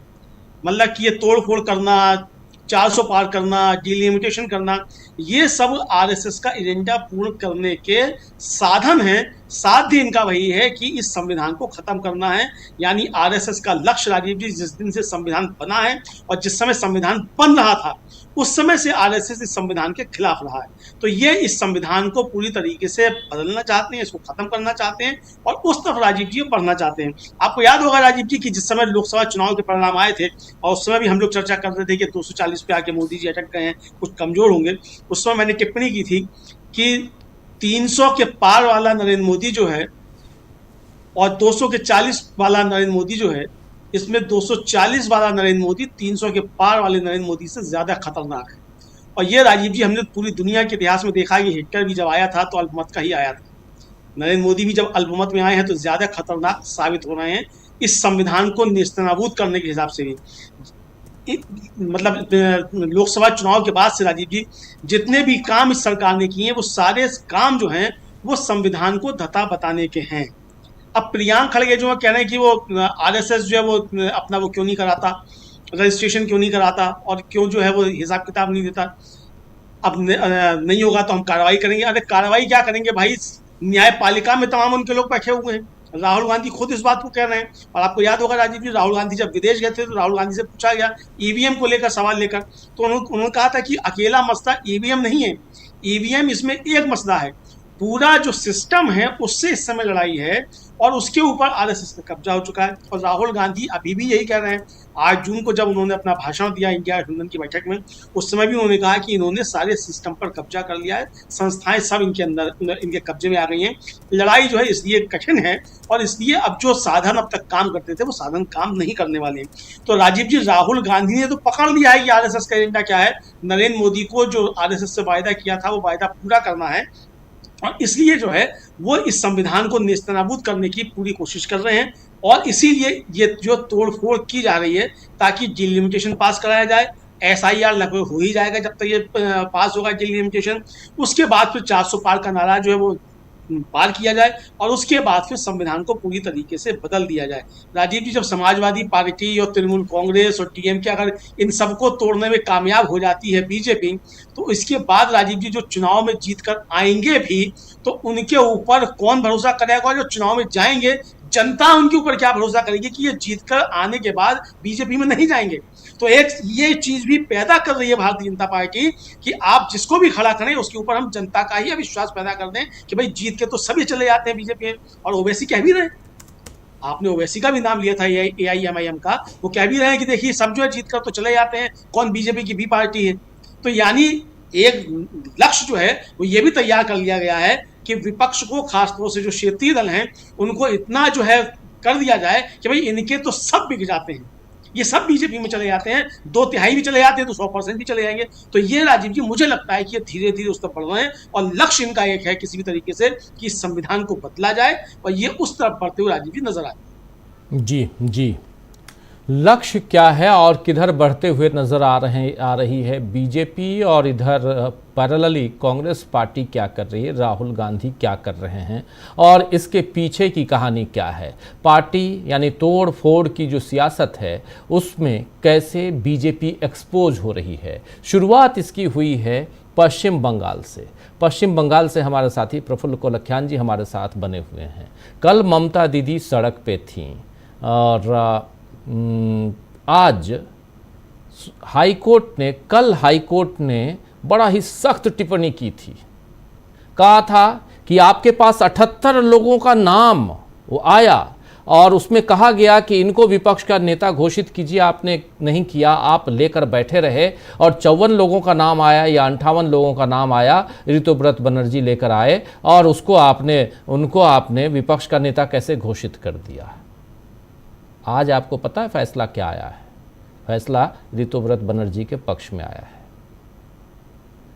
[SPEAKER 7] मतलब कि ये तोड़ फोड़ करना, 400 पार करना, डिलिमिटेशन करना, ये सब आरएसएस का एजेंडा पूर्ण करने के साधन हैं। साध्य इनका वही है कि इस संविधान को खत्म करना है। यानी आरएसएस का लक्ष्य राजीव जी, जिस दिन से संविधान बना है और जिस समय संविधान बन रहा था, उस समय से आरएसएस इस संविधान के खिलाफ रहा है। तो ये इस संविधान को पूरी तरीके से बदलना चाहते हैं, इसको खत्म करना चाहते हैं, और उस तरफ राजीव जी बढ़ना चाहते हैं। आपको याद होगा राजीव जी कि जिस समय लोकसभा चुनाव के परिणाम आए थे, और उस समय भी हम लोग चर्चा कर रहे थे कि 240 पे आके मोदी जी अटक गए हैं, कुछ कमजोर होंगे। उस समय मैंने टिप्पणी की थी कि 300 के पार वाला नरेंद्र मोदी जो है और 240 वाला नरेंद्र मोदी जो है, इसमें 240 वाला नरेंद्र मोदी 300 के पार वाले नरेंद्र मोदी से ज्यादा खतरनाक है। और ये राजीव जी हमने पूरी दुनिया के इतिहास में देखा कि हिटलर भी जब आया था तो अल्पमत का ही आया था, नरेंद्र मोदी भी जब अल्पमत में आए हैं तो ज्यादा खतरनाक साबित हो रहे हैं इस संविधान को नेस्तनाबूद करने के हिसाब से भी। मतलब लोकसभा चुनाव के बाद से राजीव जी जितने भी काम इस सरकार ने किए हैं, वो सारे काम जो हैं वो संविधान को धता बताने के हैं। अब प्रियांक खड़गे जो कह रहे हैं कि वो आरएसएस जो है वो अपना वो क्यों नहीं कराता, रजिस्ट्रेशन क्यों नहीं कराता, और क्यों जो है वो हिसाब किताब नहीं देता, अब नहीं होगा तो हम कार्रवाई करेंगे। अरे कार्रवाई क्या करेंगे भाई, न्यायपालिका में तमाम उनके लोग बैठे हुए हैं। राहुल गांधी खुद इस बात को कह रहे हैं। और आपको याद होगा राजीव जी, राहुल गांधी जब विदेश गए थे तो राहुल गांधी से पूछा गया ईवीएम को लेकर सवाल लेकर, तो उन्होंने कहा था कि अकेला मसला ईवीएम नहीं है, ईवीएम इसमें एक मसला है, पूरा जो सिस्टम है उससे इस समय लड़ाई है और उसके ऊपर आरएसएस का कब्जा हो चुका है। और राहुल गांधी अभी भी यही कह रहे हैं। 8 जून को जब उन्होंने अपना भाषण दिया इंडिया गठबंधन की बैठक में, उस समय भी उन्होंने कहा कि इन्होंने सारे सिस्टम पर कब्जा कर लिया है, संस्थाएं सब इनके अंदर इनके कब्जे में आ गई हैं। लड़ाई जो है इसलिए कठिन है और इसलिए अब जो साधन अब तक काम करते थे वो साधन काम नहीं करने वाले हैं। तो राजीव जी, राहुल गांधी ने तो पकड़ लिया है कि आरएसएस का एजेंडा क्या है। नरेंद्र मोदी को जो आरएसएस से वायदा किया था वो वायदा पूरा करना है और इसलिए जो है वो इस संविधान को नेस्तनाबूद करने की पूरी कोशिश कर रहे हैं। और इसीलिए ये जो तोड़फोड़ की जा रही है ताकि डिलिमिटेशन पास कराया जाए। एसआईआर लगभग हो ही जाएगा जब तक ये पास होगा डिलिमिटेशन। उसके बाद फिर 400 पार का नारा जो है वो पार किया जाए और उसके बाद फिर संविधान को पूरी तरीके से बदल दिया जाए। राजीव जी, जब समाजवादी पार्टी और तृणमूल कांग्रेस और टीएमके अगर इन सबको तोड़ने में कामयाब हो जाती है बीजेपी, तो इसके बाद राजीव जी जो चुनाव में जीत कर आएंगे भी तो उनके ऊपर कौन भरोसा करेगा। जो चुनाव में जाएंगे जनता उनके ऊपर क्या भरोसा करेगी कि ये जीत कर आने के बाद बीजेपी में नहीं जाएंगे। तो एक ये चीज भी पैदा कर रही है भारतीय जनता पार्टी कि आप जिसको भी खड़ा करें उसके ऊपर हम जनता का ही विश्वास पैदा कर दें कि भाई जीत के तो सभी चले जाते हैं बीजेपी में। और ओवैसी कह भी रहे, आपने ओवैसी का भी नाम लिया था एआईएमआईएम का, वो कह भी रहे हैं कि देखिए सब जो है जीत कर तो चले जाते हैं, कौन बीजेपी की भी पार्टी है। तो यानी एक लक्ष्य जो है वो ये भी तैयार कर लिया गया है कि विपक्ष को, खासतौर से जो क्षेत्रीय दल हैं, उनको इतना जो है कर दिया जाए कि भाई इनके तो सब बिक जाते हैं, ये सब बीजेपी में चले जाते हैं, 2/3 भी चले जाते हैं तो 100% भी चले जाएंगे। तो ये राजीव जी मुझे लगता है कि ये धीरे धीरे उस तरफ बढ़ रहे हैं और लक्ष्य इनका एक है किसी भी तरीके से कि इस संविधान को बदला जाए और ये उस तरफ बढ़ते हुए राजीव जी नजर आए।
[SPEAKER 1] जी जी, लक्ष्य क्या है और किधर बढ़ते हुए नजर आ रही है बीजेपी, और इधर पैरेलली कांग्रेस पार्टी क्या कर रही है, राहुल गांधी क्या कर रहे हैं, और इसके पीछे की कहानी क्या है। पार्टी यानी तोड़ फोड़ की जो सियासत है उसमें कैसे बीजेपी एक्सपोज हो रही है। शुरुआत इसकी हुई है पश्चिम बंगाल से। पश्चिम बंगाल से हमारे साथी प्रफुल्ल कोलख्यान जी हमारे साथ बने हुए हैं। कल ममता दीदी सड़क पे थीं और आज कल हाईकोर्ट ने बड़ा ही सख्त टिप्पणी की थी। कहा था कि आपके पास 78 लोगों का नाम वो आया और उसमें कहा गया कि इनको विपक्ष का नेता घोषित कीजिए, आपने नहीं किया, आप लेकर बैठे रहे और 54 लोगों का नाम आया या 58 लोगों का नाम आया, ऋतुव्रत बनर्जी लेकर आए और उनको आपने विपक्ष का नेता कैसे घोषित कर दिया। आज आपको पता है फैसला क्या आया है? फैसला ऋतुव्रत बनर्जी के पक्ष में आया है।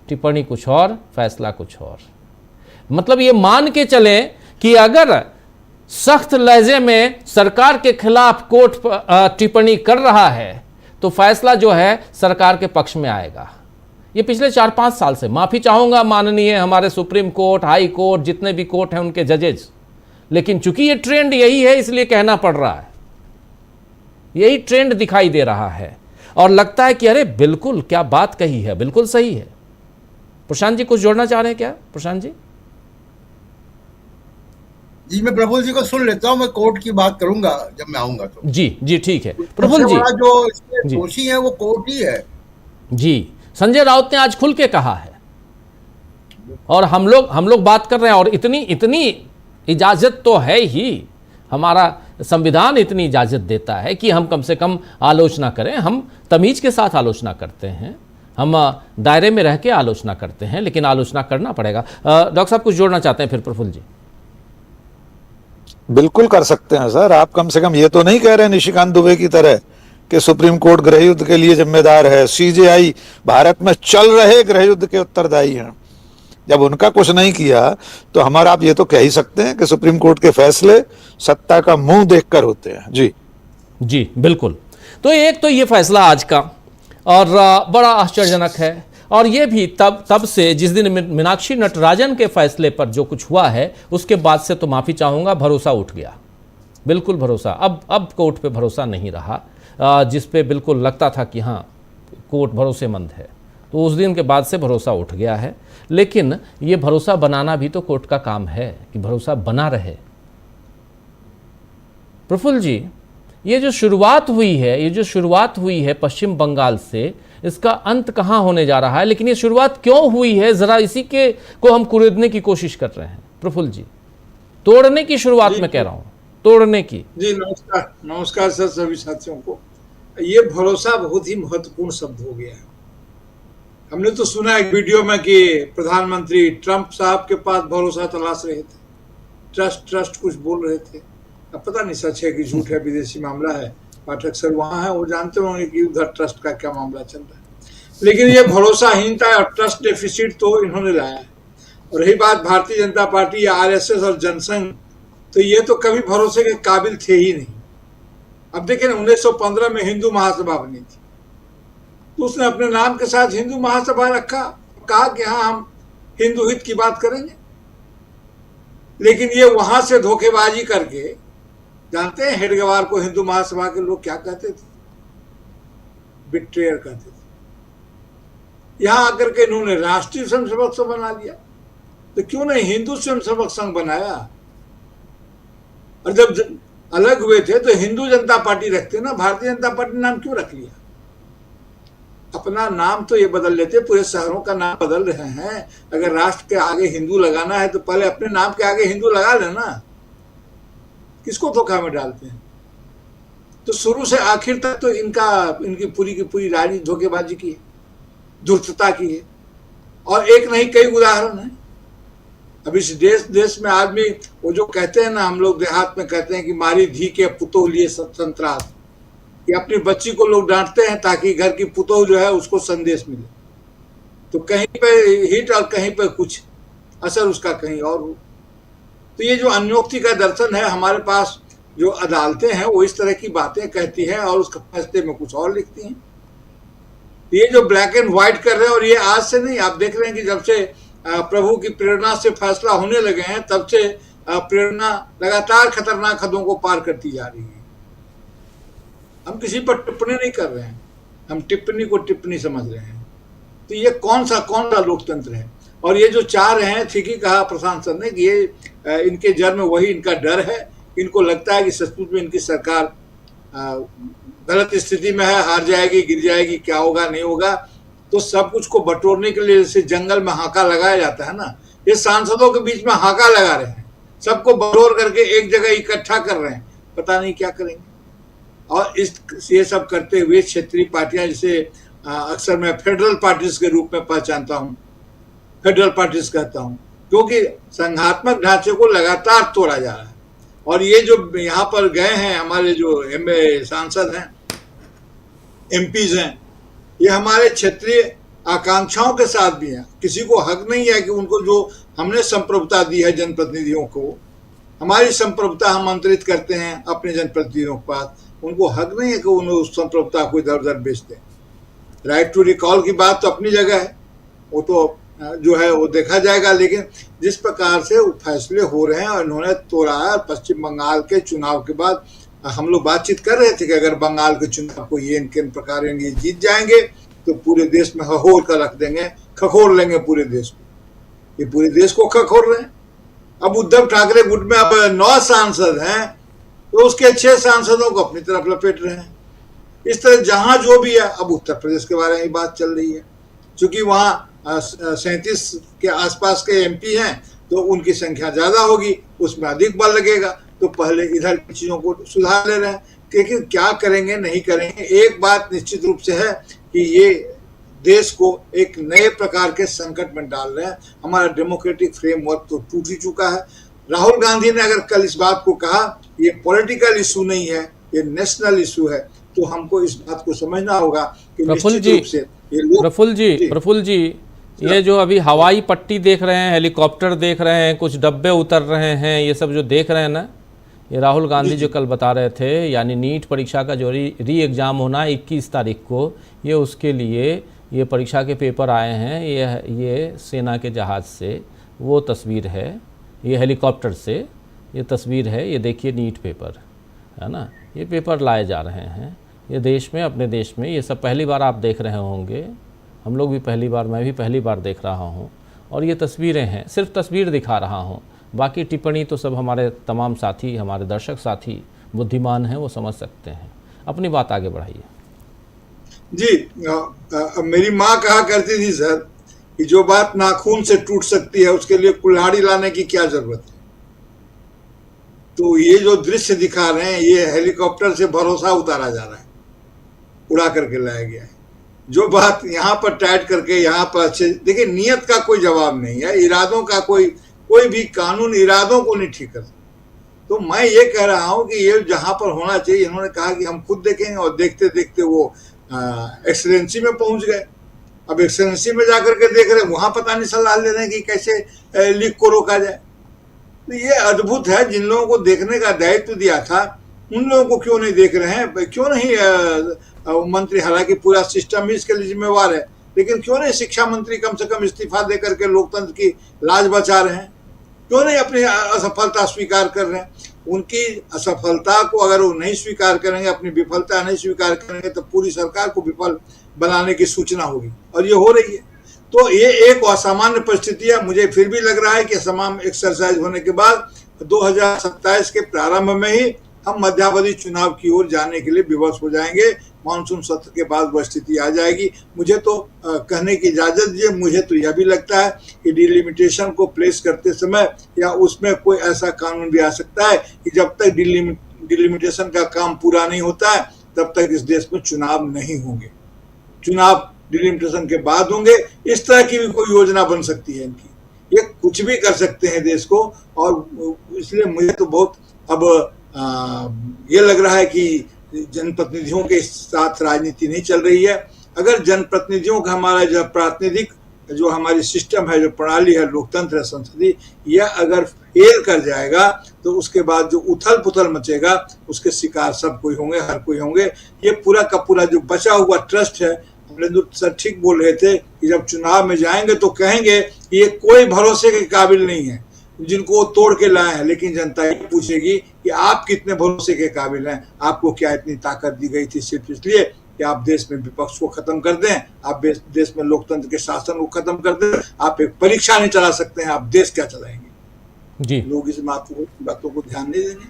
[SPEAKER 1] टिप्पणी कुछ और, फैसला कुछ और। मतलब ये मान के चले कि अगर सख्त लहजे में सरकार के खिलाफ कोर्ट टिप्पणी कर रहा है तो फैसला जो है सरकार के पक्ष में आएगा। ये पिछले 4-5 साल से, माफी चाहूंगा माननीय हमारे सुप्रीम कोर्ट, हाई कोर्ट, जितने भी कोर्ट हैं उनके जजेस, लेकिन चूंकि ये ट्रेंड यही है इसलिए कहना पड़ रहा है। यही ट्रेंड दिखाई दे रहा है और लगता है कि अरे बिल्कुल क्या बात कही है, बिल्कुल सही है। प्रशांत जी कुछ जोड़ना चाह रहे हैं क्या? प्रशांत जी।
[SPEAKER 4] जी, मैं प्रफुल्ल जी को सुन लेता हूं, मैं कोर्ट की बात करूंगा जब मैं आऊंगा तो।
[SPEAKER 1] जी जी ठीक है प्रफुल्ल जी।
[SPEAKER 4] जो इसके दोषी है वो कोर्ट ही है।
[SPEAKER 1] जी, संजय राउत ने आज खुल के कहा है और हम लोग बात कर रहे हैं और इतनी इजाजत तो है ही, हमारा संविधान इतनी इजाजत देता है कि हम कम से कम आलोचना करें। हम तमीज के साथ आलोचना करते हैं, हम दायरे में रह के आलोचना करते हैं, लेकिन आलोचना करना पड़ेगा। डॉक्टर साहब कुछ जोड़ना चाहते हैं फिर प्रफुल्ल जी?
[SPEAKER 6] बिल्कुल कर सकते हैं सर। आप कम से कम ये तो नहीं कह रहे निशिकांत दुबे की तरह कि सुप्रीम कोर्ट गृह युद्ध के लिए जिम्मेदार है, सीजेआई भारत में चल रहे गृह युद्ध के उत्तरदायी हैं। जब उनका कुछ नहीं किया तो हमारा आप ये तो कह ही सकते हैं कि सुप्रीम कोर्ट के फैसले सत्ता का मुंह देखकर होते हैं। जी
[SPEAKER 1] जी बिल्कुल। तो एक तो ये फैसला आज का और बड़ा आश्चर्यजनक है, और ये भी तब से जिस दिन मीनाक्षी नटराजन के फैसले पर जो कुछ हुआ है उसके बाद से तो माफी चाहूंगा भरोसा उठ गया, बिल्कुल भरोसा। अब कोर्ट पे भरोसा नहीं रहा, जिस पे बिल्कुल लगता था कि हाँ कोर्ट भरोसेमंद है, तो उस दिन के बाद से भरोसा उठ गया है। लेकिन ये भरोसा बनाना भी तो कोर्ट का काम है कि भरोसा बना रहे। प्रफुल्ल जी, ये जो शुरुआत हुई है पश्चिम बंगाल से, इसका अंत कहाँ होने जा रहा है, लेकिन ये शुरुआत क्यों हुई है, जरा इसी के को हम कुरेदने की कोशिश कर रहे हैं प्रफुल्ल जी। तोड़ने की शुरुआत में कह रहा हूं, तोड़ने की।
[SPEAKER 8] जी नमस्कार, नमस्कार सर सभी साथियों को। ये भरोसा बहुत ही महत्वपूर्ण शब्द हो गया है। हमने तो सुना एक वीडियो में कि प्रधानमंत्री ट्रंप साहब के पास भरोसा तलाश रहे थे, ट्रस्ट कुछ बोल रहे थे। अब पता नहीं सच है कि झूठ है, विदेशी मामला है, पाठक सर वहां है, वो जानते होंगे कि उधर ट्रस्ट का क्या मामला चल रहा है। लेकिन ये भरोसाहीनता और ट्रस्ट डेफिसिट तो इन्होंने लाया है। और रही बात भारतीय जनता पार्टी या आरएसएस और जनसंघ, तो ये तो कभी भरोसे के काबिल थे ही नहीं। अब देखिए 1915 में हिंदू महासभा बनी थी, तो उसने अपने नाम के साथ हिंदू महासभा रखा, कहा कि हाँ हम हिंदू हित की बात करेंगे। लेकिन ये वहां से धोखेबाजी करके, जानते हैं हेडगेवार को हिंदू महासभा के लोग क्या कहते थे? बिट्रेयर कहते थे। यहां आकर के इन्होंने राष्ट्रीय स्वयंसेवक संघ बना लिया, तो क्यों नहीं हिंदू स्वयंसेवक संघ बनाया? और जब अलग हुए थे तो हिंदू जनता पार्टी रखते ना, भारतीय जनता पार्टी नाम क्यों रख लिया? अपना नाम तो ये बदल लेते, पूरे शहरों का नाम बदल रहे हैं। अगर राष्ट्र के आगे हिंदू लगाना है तो पहले अपने नाम के आगे हिंदू लगा लेना। किसको धोखा में डालते हैं? तो शुरू से आखिर तक तो इनकी पूरी की पूरी राजनीति धोखेबाजी की है, धूर्तता की है। और एक नहीं कई उदाहरण है। अब इस देश में आदमी, वो जो कहते हैं ना, हम लोग देहात में कहते हैं कि मारी धी के पुतोह लिए संतरास, कि अपनी बच्ची को लोग डांटते हैं ताकि घर की पुतोह जो है उसको संदेश मिले। तो कहीं पे हिट और कहीं पे कुछ असर उसका कहीं और हो। तो ये जो अन्योक्ति का दर्शन है, हमारे पास जो अदालतें हैं वो इस तरह की बातें कहती हैं और उसके फैसले में कुछ और लिखती हैं। ये जो ब्लैक एंड व्हाइट कर रहे हैं, और ये आज से नहीं, आप देख रहे हैं कि जब से प्रभु की प्रेरणा से फैसला होने लगे हैं, तब से प्रेरणा लगातार खतरनाक हदों को पार करती जा रही है। हम किसी पर टिप्पणी नहीं कर रहे हैं, हम टिप्पणी को टिप्पणी समझ रहे हैं। तो ये कौन सा लोकतंत्र है? और ये जो चाह रहे हैं, ठीक ही कहा प्रशांत सर ने कि ये इनके जड़ में वही इनका डर है। इनको लगता है कि सचमुच में इनकी सरकार गलत स्थिति में है, हार जाएगी, गिर जाएगी, क्या होगा नहीं होगा। तो सब कुछ को बटोरने के लिए जैसे जंगल में हाका लगाया जाता है ना, ये सांसदों के बीच में हाका लगा रहे हैं, सबको बटोर करके एक जगह इकट्ठा कर रहे हैं, पता नहीं क्या करेंगे। और ये सब करते हुए क्षेत्रीय पार्टियां, जिसे अक्सर मैं फेडरल पार्टीज के रूप में पहचानता हूं, फेडरल पार्टीज कहता हूं, क्योंकि संघात्मक ढांचे को लगातार तोड़ा जा रहा है। और ये जो यहाँ पर गए हैं हमारे जो सांसद हैं, एमपीज हैं, ये हमारे क्षेत्रीय आकांक्षाओं के साथ भी हैं। किसी को हक नहीं है कि उनको जो हमने संप्रभुता दी है जनप्रतिनिधियों को, हमारी संप्रभुता हम अंतरित करते हैं अपने जनप्रतिनिधियों के पास, उनको हक नहीं है कि उन्हें उस संप्रभुता को इधर उधर बेच दें। राइट टू रिकॉल की बात तो अपनी जगह है, वो तो जो है वो देखा जाएगा। लेकिन जिस प्रकार से वो फैसले हो रहे हैं और इन्होंने तोड़ा है, पश्चिम बंगाल के चुनाव के बाद हम लोग बातचीत कर रहे थे कि अगर बंगाल के चुनाव को ये इनके प्रकार ये जीत जाएंगे तो पूरे देश में हहोर कर रख देंगे, खखोर लेंगे पूरे देश को। ये पूरे देश को खखोर रहे हैं। अब उद्धव ठाकरे गुट में अब 9 सांसद हैं, तो उसके 6 सांसदों को अपनी तरफ लपेट रहे हैं। इस तरह जहां जो भी है, अब उत्तर प्रदेश के बारे में बात चल रही है, क्योंकि वहां 37 के आसपास के एमपी हैं, तो उनकी संख्या ज्यादा होगी, उसमें अधिक बल लगेगा, तो पहले इधर की चीजों को सुधार ले रहे हैं। लेकिन क्या करेंगे नहीं करेंगे, एक बात निश्चित रूप से है कि ये देश को एक नए प्रकार के संकट में डाल रहे हैं। हमारा डेमोक्रेटिक फ्रेमवर्क तो टूट ही चुका है। राहुल गांधी ने अगर कल इस बात को कहा, ये पॉलिटिकल इशू नहीं है, ये नेशनल इशू है, तो हमको इस बात को समझना होगा कि निश्चित रूप से ये लोग।
[SPEAKER 1] प्रफुल्ल जी, ये जो अभी हवाई पट्टी देख रहे हैं, हेलीकॉप्टर देख रहे हैं, कुछ डब्बे उतर रहे हैं, ये सब जो देख रहे हैं ना, ये राहुल गांधी जो कल बता रहे थे, यानी नीट परीक्षा का जो री एग्ज़ाम होना 21 तारीख को, ये उसके लिए ये परीक्षा के पेपर आए हैं। ये सेना के जहाज़ से वो तस्वीर है, ये हेलीकॉप्टर से ये तस्वीर है। ये देखिए नीट पेपर है ना, ये पेपर लाए जा रहे हैं ये देश में, अपने देश में। ये सब पहली बार आप देख रहे होंगे, हम लोग भी पहली बार, मैं भी पहली बार देख रहा हूँ। और ये तस्वीरें हैं, सिर्फ तस्वीर दिखा रहा हूँ, बाकी टिप्पणी तो सब हमारे तमाम साथी, हमारे दर्शक साथी बुद्धिमान हैं, वो समझ सकते हैं। अपनी बात आगे बढ़ाइए।
[SPEAKER 8] जी, मेरी माँ कहा करती थी सर कि जो बात नाखून से टूट सकती है उसके लिए कुल्हाड़ी लाने की क्या जरूरत है। तो ये जो दृश्य दिखा रहे हैं, ये हेलीकॉप्टर से भरोसा उतारा जा रहा है, उड़ा करके लाया गया है। जो बात यहाँ पर टाइट करके यहाँ पर अच्छे, देखिए नियत का कोई जवाब नहीं है, इरादों का कोई भी कानून इरादों को नहीं ठीक कर सकता। तो मैं ये कह रहा हूं कि ये जहां पर होना चाहिए, इन्होंने कहा कि हम खुद देखेंगे, और देखते देखते वो एक्सेलेंसी में पहुंच गए। अब एक्सेलेंसी में जाकर के देख रहे हैं, वहां पता नहीं सलाह ले रहे हैं कि कैसे लीक को रोका जाए। तो ये अद्भुत है, जिन लोगों को देखने का दायित्व दिया था उन लोगों को क्यों नहीं देख रहे हैं, क्यों नहीं मंत्री, हालांकि पूरा सिस्टम ही इसके लिए जिम्मेवार है, लेकिन क्यों नहीं शिक्षा मंत्री कम से कम इस्तीफा दे करके लोकतंत्र की लाज बचा रहे हैं, क्यों नहीं अपनी असफलता स्वीकार कर रहे हैं। उनकी असफलता को अगर वो नहीं स्वीकार करेंगे, अपनी विफलता नहीं स्वीकार करेंगे, तो पूरी सरकार को विफल बनाने की सूचना होगी, और ये हो रही है। तो ये एक असामान्य परिस्थिति है। मुझे फिर भी लग रहा है कि तमाम एक्सरसाइज होने के बाद 2027 के प्रारंभ में ही हम मध्यावधि चुनाव की ओर जाने के लिए विवश हो जाएंगे। मानसून सत्र के बाद वह स्थिति आ जाएगी। मुझे तो कहने की इजाजत दीजिए, मुझे तो यह भी लगता है कि डिलिमिटेशन को प्लेस करते समय या उसमें कोई ऐसा कानून भी आ सकता है कि जब तक डिलिमिटेशन का काम पूरा नहीं होता है तब तक इस देश में चुनाव नहीं होंगे। चुनाव डिलिमिटेशन के बाद होंगे। इस तरह की भी कोई योजना बन सकती है इनकी, ये कुछ भी कर सकते हैं देश को। और इसलिए मुझे तो बहुत अब ये लग रहा है कि जनप्रतिनिधियों के साथ राजनीति नहीं चल रही है। अगर जनप्रतिनिधियों का हमारा जो प्रातिनिधिक जो हमारी सिस्टम है, जो प्रणाली है, लोकतंत्र है, संसदीय, यह अगर फेल कर जाएगा तो उसके बाद जो उथल पुथल मचेगा उसके शिकार सब कोई होंगे, हर कोई होंगे। ये पूरा का पूरा जो बचा हुआ ट्रस्ट है, अमरेंद्र सर ठीक बोल रहे थे कि जब चुनाव में जाएंगे तो कहेंगे कि ये कोई भरोसे के काबिल नहीं है जिनको वो तोड़ के लाए हैं, लेकिन जनता ये पूछेगी कि आप कितने भरोसे के काबिल हैं, आपको क्या इतनी ताकत दी गई थी सिर्फ इसलिए कि आप देश में विपक्ष को खत्म कर दें, आप देश में लोकतंत्र के शासन को खत्म कर दें। आप एक परीक्षा नहीं चला सकते हैं, आप देश क्या चलाएंगे।
[SPEAKER 1] जी,
[SPEAKER 8] लोग इस बातों को ध्यान नहीं देंगे।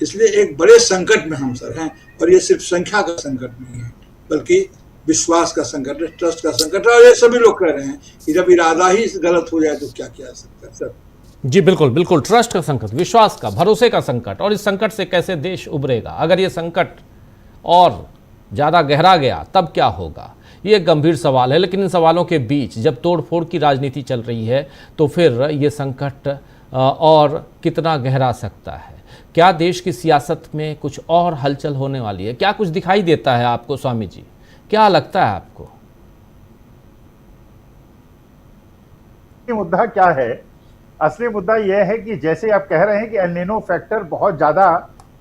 [SPEAKER 8] इसलिए एक बड़े संकट में हम सर हैं, और ये सिर्फ संख्या का संकट नहीं है बल्कि विश्वास का संकट है, ट्रस्ट का संकट है। और ये सभी लोग कह रहे हैं कि जब इरादा ही गलत हो जाए तो क्या किया जा सकता है सर।
[SPEAKER 1] जी बिल्कुल बिल्कुल, ट्रस्ट का संकट, विश्वास का, भरोसे का संकट, और इस संकट से कैसे देश उभरेगा, अगर ये संकट और ज़्यादा गहरा गया तब क्या होगा, ये एक गंभीर सवाल है। लेकिन इन सवालों के बीच जब तोड़फोड़ की राजनीति चल रही है तो फिर ये संकट और कितना गहरा सकता है। क्या देश की सियासत में कुछ और हलचल होने वाली है? क्या कुछ दिखाई देता है आपको स्वामी जी, क्या लगता है आपको?
[SPEAKER 3] मुद्दा क्या है? असली मुद्दा यह है कि जैसे आप कह रहे हैं कि एल नीनो फैक्टर बहुत ज़्यादा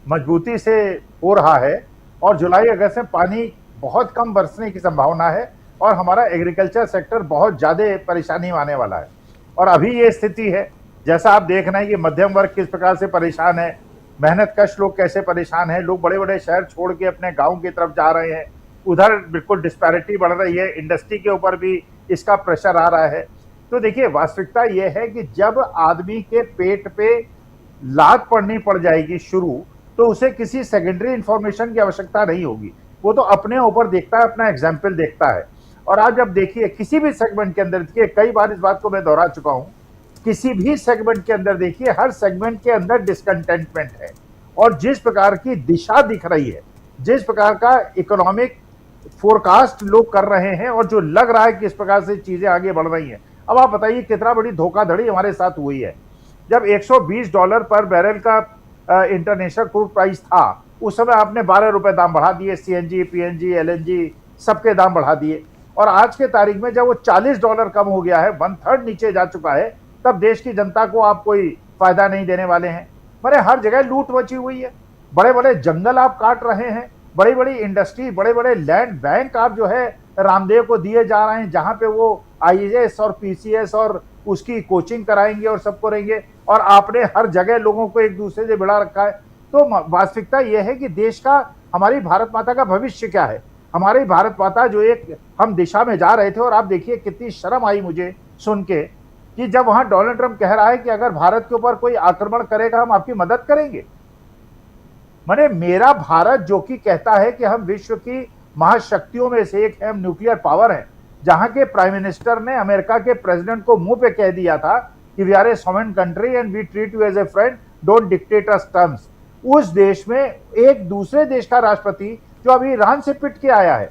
[SPEAKER 3] मजबूती से हो रहा है और जुलाई अगस्त में पानी बहुत कम बरसने की संभावना है और हमारा एग्रीकल्चर सेक्टर बहुत ज़्यादा परेशानी में आने वाला है। और अभी ये स्थिति है, जैसा आप देख रहे हैं कि मध्यम वर्ग किस प्रकार से परेशान है, मेहनत कश लोग कैसे परेशान हैं, लोग बड़े बड़े शहर छोड़ के अपने गाँव की तरफ जा रहे हैं, उधर बिल्कुल डिस्पैरिटी बढ़ रही है, इंडस्ट्री के ऊपर भी इसका प्रेशर आ रहा है। तो देखिए वास्तविकता यह है कि जब आदमी के पेट पे लात पड़नी पड़ जाएगी शुरू, तो उसे किसी सेकेंडरी इंफॉर्मेशन की आवश्यकता नहीं होगी, वो तो अपने ऊपर देखता है, अपना एग्जाम्पल देखता है। और आज जब देखिए किसी भी सेगमेंट के अंदर, देखिए कई बार इस बात को मैं दोहरा चुका हूं, किसी भी सेगमेंट के अंदर देखिए हर सेगमेंट के अंदर डिसकंटेंटमेंट है। और जिस प्रकार की दिशा दिख रही है, जिस प्रकार का इकोनॉमिक फोरकास्ट लोग कर रहे हैं और जो लग रहा है कि इस प्रकार से चीजें आगे बढ़ रही हैं, अब आप बताइए कितना बड़ी धोखाधड़ी हमारे साथ हुई है। जब $120 पर बैरल का इंटरनेशनल क्रूड प्राइस था, उस समय आपने 12 रुपए दाम बढ़ा दिए, सीएनजी, पीएनजी, एलएनजी सबके दाम बढ़ा दिए। और आज के तारीख में जब वो $40 कम हो गया है, 1/3 नीचे जा चुका है, तब देश की जनता को आप कोई फायदा नहीं देने वाले हैं। मैंने हर जगह लूट मची हुई है, बड़े बड़े जंगल आप काट रहे हैं, बड़ी बड़ी इंडस्ट्री, बड़े बड़े लैंड बैंक आप जो है रामदेव को दिए जा रहे हैं, जहां पे वो आईएएस और पीसीएस और उसकी कोचिंग कराएंगे और सब करेंगे, और आपने हर जगह लोगों को एक दूसरे से भिड़ा रखा है। तो वास्तविकता यह है कि देश का, हमारी भारत माता का भविष्य क्या है। हमारी भारत माता जो एक हम दिशा में जा रहे थे, और आप देखिए कितनी शर्म आई मुझे सुन के कि जब वहां डोनाल्ड ट्रंप कह रहा है कि अगर भारत के ऊपर कोई आक्रमण करेगा हम आपकी मदद करेंगे। माने मेरा भारत जो कि कहता है कि हम विश्व की महाशक्तियों में से एक है, न्यूक्लियर पावर है, जहां के प्राइम मिनिस्टर ने अमेरिका के प्रेसिडेंट को मुंह पे कह दिया था कि we are a sovereign country and we treat you as a friend, don't dictate us terms. उस देश में एक दूसरे देश का राष्ट्रपति जो अभी ईरान से पिट के आया है,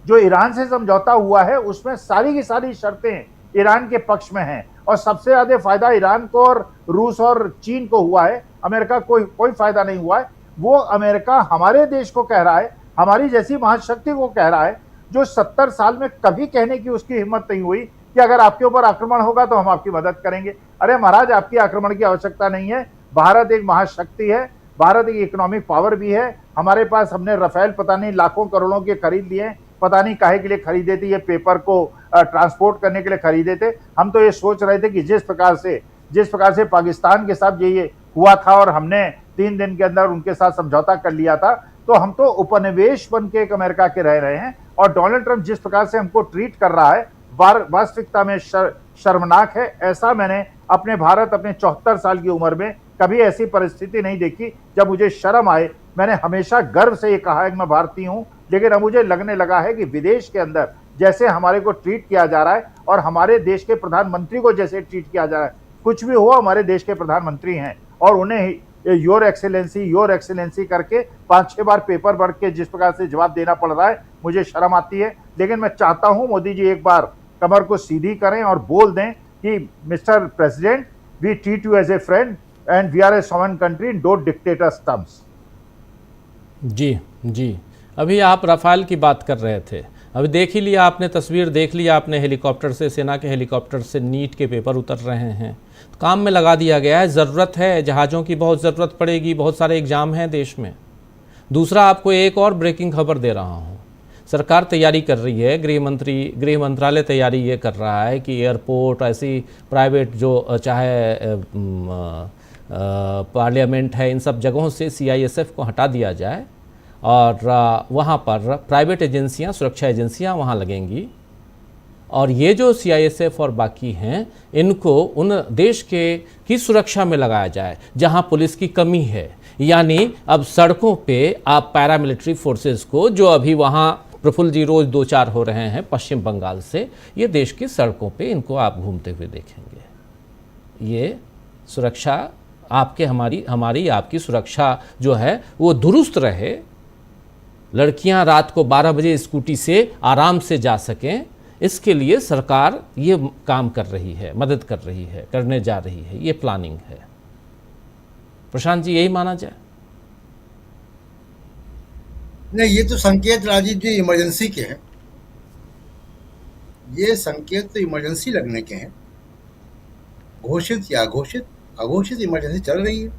[SPEAKER 3] जो ईरान से समझौता हुआ है, उसमें सारी की सारी शर्तें ईरान के पक्ष में हैं और सबसे ज्यादा फायदा ईरान को और रूस और चीन को हुआ है, अमेरिका को कोई फायदा नहीं हुआ है। वो अमेरिका हमारे देश को कह रहा है, हमारी जैसी महाशक्ति को कह रहा है, जो 70 साल में कभी कहने की उसकी हिम्मत नहीं हुई कि अगर आपके ऊपर आक्रमण होगा तो हम आपकी मदद करेंगे। अरे महाराज, आपकी आक्रमण की आवश्यकता नहीं है। भारत एक महाशक्ति है, भारत एक इकोनॉमिक पावर भी है। हमारे पास, हमने रफेल पता नहीं लाखों करोड़ों के खरीद लिए, पता नहीं काहे के लिए खरीदे थे, ये पेपर को ट्रांसपोर्ट करने के लिए खरीदे थे। हम तो ये सोच रहे थे कि जिस प्रकार से पाकिस्तान के साथ ये हुआ था और हमने 3 दिन के अंदर उनके साथ समझौता कर लिया था, तो हम तो उपनिवेश बन के एक अमेरिका के रह रहे हैं। और डोनाल्ड ट्रंप जिस प्रकार से हमको ट्रीट कर रहा है, वास्तविकता में शर्मनाक है। ऐसा मैंने अपने 74 साल की उम्र में कभी ऐसी परिस्थिति नहीं देखी जब मुझे शर्म आए। मैंने हमेशा गर्व से ये कहा है कि मैं भारतीय हूं, लेकिन अब मुझे लगने लगा है कि विदेश के अंदर जैसे हमारे को ट्रीट किया जा रहा है और हमारे देश के प्रधानमंत्री को जैसे ट्रीट किया जा रहा है, कुछ भी हुआ हमारे देश के प्रधानमंत्री हैं और उन्हें योर एक्सेलेंसी करके 5-6 बार पेपर भर के जिस प्रकार से जवाब देना पड़ रहा है, मुझे शर्म आती है। लेकिन मैं चाहता हूं मोदी जी एक बार कमर को सीधी करें और बोल दें कि mister president, we treat you as a friend and we are a sovereign country, don't dictate us terms.
[SPEAKER 1] जी, अभी आप रफाल की बात कर रहे थे, अभी देख ही लिया आपने, तस्वीर देख लिया आपने, हेलीकॉप्टर से, सेना के हेलीकॉप्टर से नीट के पेपर उतर रहे हैं, तो काम में लगा दिया गया है। ज़रूरत है, जहाज़ों की बहुत ज़रूरत पड़ेगी, बहुत सारे एग्ज़ाम हैं देश में। दूसरा, आपको एक और ब्रेकिंग खबर दे रहा हूँ, सरकार तैयारी कर रही है, गृह मंत्रालय तैयारी ये कर रहा है कि एयरपोर्ट, ऐसी प्राइवेट जो चाहे पार्लियामेंट है, इन सब जगहों से CISF को हटा दिया जाए और वहाँ पर प्राइवेट एजेंसियाँ, सुरक्षा एजेंसियाँ वहाँ लगेंगी और ये जो CISF और बाकी हैं, इनको उन देश की सुरक्षा में लगाया जाए जहाँ पुलिस की कमी है। यानी अब सड़कों पे आप पैरामिलिट्री फोर्सेस को, जो अभी वहाँ प्रफुल्ल जी रोज़ 2-4 हो रहे हैं पश्चिम बंगाल से, ये देश की सड़कों पे इनको आप घूमते हुए देखेंगे। ये सुरक्षा आपके, हमारी आपकी सुरक्षा जो है वो दुरुस्त रहे, लड़कियां रात को 12 बजे स्कूटी से आराम से जा सकें, इसके लिए सरकार ये काम कर रही है, मदद कर रही है, करने जा रही है, ये प्लानिंग है। प्रशांत जी, यही माना जाए?
[SPEAKER 4] नहीं, ये तो संकेत राजीव जी इमरजेंसी के हैं, ये संकेत तो इमरजेंसी लगने के हैं। घोषित या अघोषित इमरजेंसी चल रही है,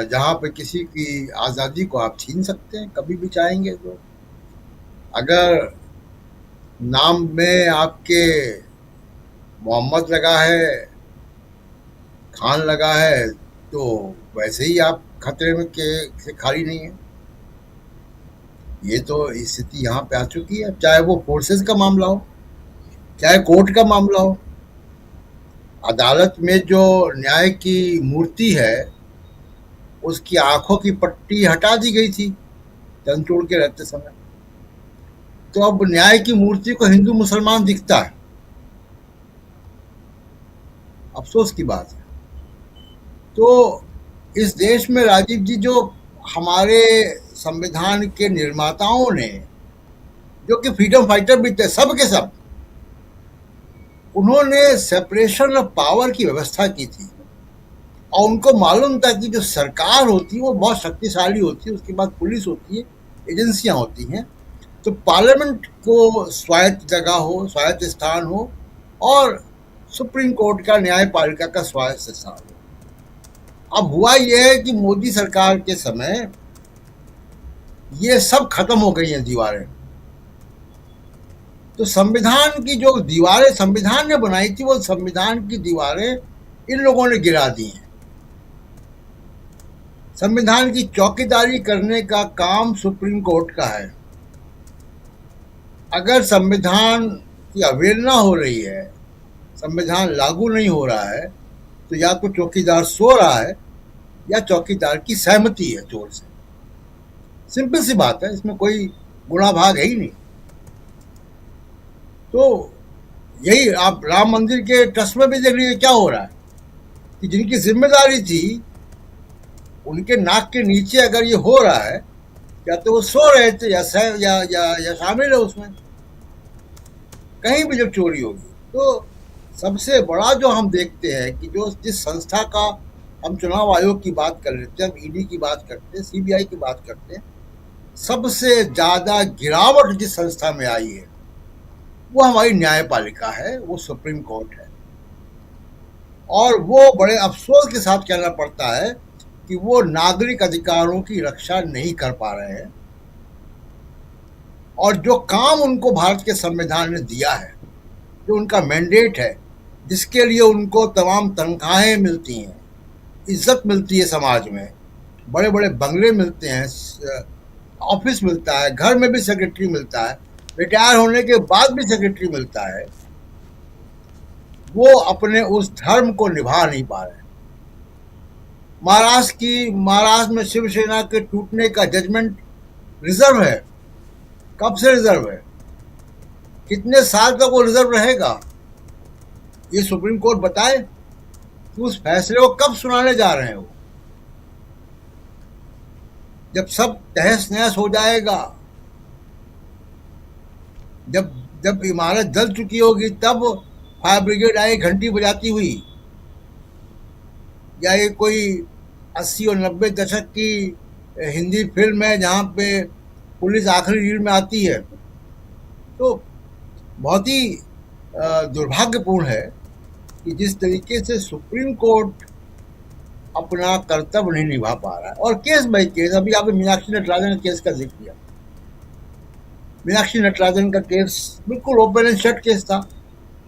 [SPEAKER 4] जहां पे किसी की आज़ादी को आप छीन सकते हैं कभी भी चाहेंगे। तो अगर नाम में आपके मोहम्मद लगा है, खान लगा है, तो वैसे ही आप खतरे में से खाली नहीं है। ये तो स्थिति यहाँ पे आ चुकी है, चाहे वो फोर्सेस का मामला हो, चाहे कोर्ट का मामला हो। अदालत में जो न्याय की मूर्ति है, उसकी आंखों की पट्टी हटा दी गई थी चंद्रचूड़ के रहते समय, तो अब न्याय की मूर्ति को हिंदू मुसलमान दिखता है। अफसोस की बात है। तो इस देश में राजीव जी, जो हमारे संविधान के निर्माताओं ने, जो कि फ्रीडम फाइटर भी थे, सब के सब, उन्होंने सेपरेशन ऑफ पावर की व्यवस्था की थी और उनको मालूम था कि जो सरकार होती है वो बहुत शक्तिशाली होती है, उसके बाद पुलिस होती है, एजेंसियां होती हैं, तो पार्लियामेंट को स्वायत्त जगह हो, स्वायत्त स्थान हो और सुप्रीम कोर्ट का, न्यायपालिका का स्वायत्त स्थान हो। अब हुआ यह है कि मोदी सरकार के समय ये सब खत्म हो गई हैं दीवारें। तो संविधान की जो दीवारें संविधान ने बनाई थी, वो संविधान की दीवारें इन लोगों ने गिरा दी हैं। संविधान की चौकीदारी करने का काम सुप्रीम कोर्ट का है। अगर संविधान की अवहेलना हो रही है, संविधान लागू नहीं हो रहा है, तो या तो चौकीदार सो रहा है या चौकीदार की सहमति है जोर से। सिंपल सी बात है, इसमें कोई गुणा भाग है ही नहीं। तो यही आप राम मंदिर के ट्रस्ट में भी देख लीजिए क्या हो रहा है कि जिनकी जिम्मेदारी थी उनके नाक के नीचे अगर ये हो रहा है, या तो वो सो रहे थे या शामिल है उसमें। कहीं भी जब चोरी होगी तो सबसे बड़ा जो हम देखते हैं कि जो जिस संस्था का हम चुनाव आयोग की बात कर लेते हैं, हम ईडी की बात करते हैं, सीबीआई की बात करते हैं, सबसे ज्यादा गिरावट जिस संस्था में आई है वो हमारी न्यायपालिका है, वो सुप्रीम कोर्ट है। और वो बड़े अफसोस के साथ कहना पड़ता है कि वो नागरिक अधिकारों की रक्षा नहीं कर पा रहे हैं, और जो काम उनको भारत के संविधान ने दिया है, जो उनका मैंडेट है, जिसके लिए उनको तमाम तनख्वाहें मिलती हैं, इज्जत मिलती है समाज में, बड़े बड़े बंगले मिलते हैं, ऑफिस मिलता है, घर में भी सेक्रेटरी मिलता है, रिटायर होने के बाद भी सेक्रेटरी मिलता है, वो अपने उस धर्म को निभा नहीं पा रहे। महाराष्ट्र में शिवसेना के टूटने का जजमेंट रिजर्व है। कब से रिजर्व है? कितने साल तक वो रिजर्व रहेगा? ये सुप्रीम कोर्ट बताए कि उस फैसले को कब सुनाने जा रहे हैं वो। जब सब तहस नहस हो जाएगा, जब इमारत जल चुकी होगी, तब फायर ब्रिगेड आई घंटी बजाती हुई, या ये कोई 80 और 90 दशक की हिंदी फिल्म है जहाँ पे पुलिस आखिरी रील में आती है। तो बहुत ही दुर्भाग्यपूर्ण है कि जिस तरीके से सुप्रीम कोर्ट अपना कर्तव्य नहीं निभा पा रहा है। और केस बाई केस, अभी आपने मीनाक्षी नटराजन केस का जिक्र किया, मीनाक्षी नटराजन का केस बिल्कुल ओपन एंड शट केस था,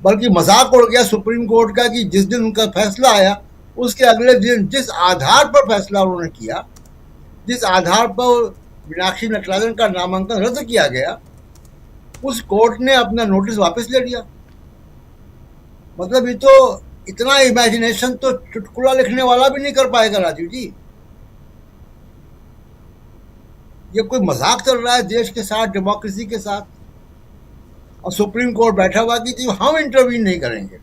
[SPEAKER 4] बल्कि मजाक उड़ गया सुप्रीम कोर्ट का कि जिस दिन उनका फैसला आया उसके अगले दिन जिस आधार पर फैसला उन्होंने किया, जिस आधार पर मीनाक्षी नटराजन का नामांकन रद्द किया गया, उस कोर्ट ने अपना नोटिस वापस ले लिया। मतलब ये तो इतना इमेजिनेशन तो चुटकुला लिखने वाला भी नहीं कर पाएगा राजीव जी। ये कोई मजाक चल रहा है देश के साथ, डेमोक्रेसी के साथ, और सुप्रीम कोर्ट बैठा हुआ कि हम इंटरवीन नहीं करेंगे,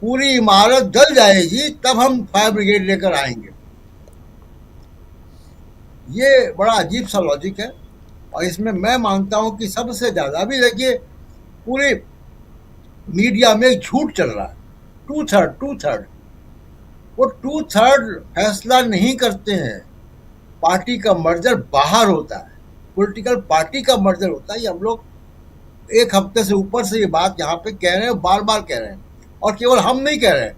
[SPEAKER 4] पूरी इमारत जल जाएगी तब हम फायर ब्रिगेड लेकर आएंगे। ये बड़ा अजीब सा लॉजिक है, और इसमें मैं मानता हूं कि सबसे ज्यादा, भी देखिए पूरे मीडिया में झूठ चल रहा है, टू थर्ड। वो 2/3 फैसला नहीं करते हैं, पार्टी का मर्जर बाहर होता है, पॉलिटिकल पार्टी का मर्जर होता है। ये हम लोग एक हफ्ते से ऊपर से ये बात यहाँ पे कह रहे हैं, बार बार कह रहे हैं, और केवल हम नहीं कह रहे हैं,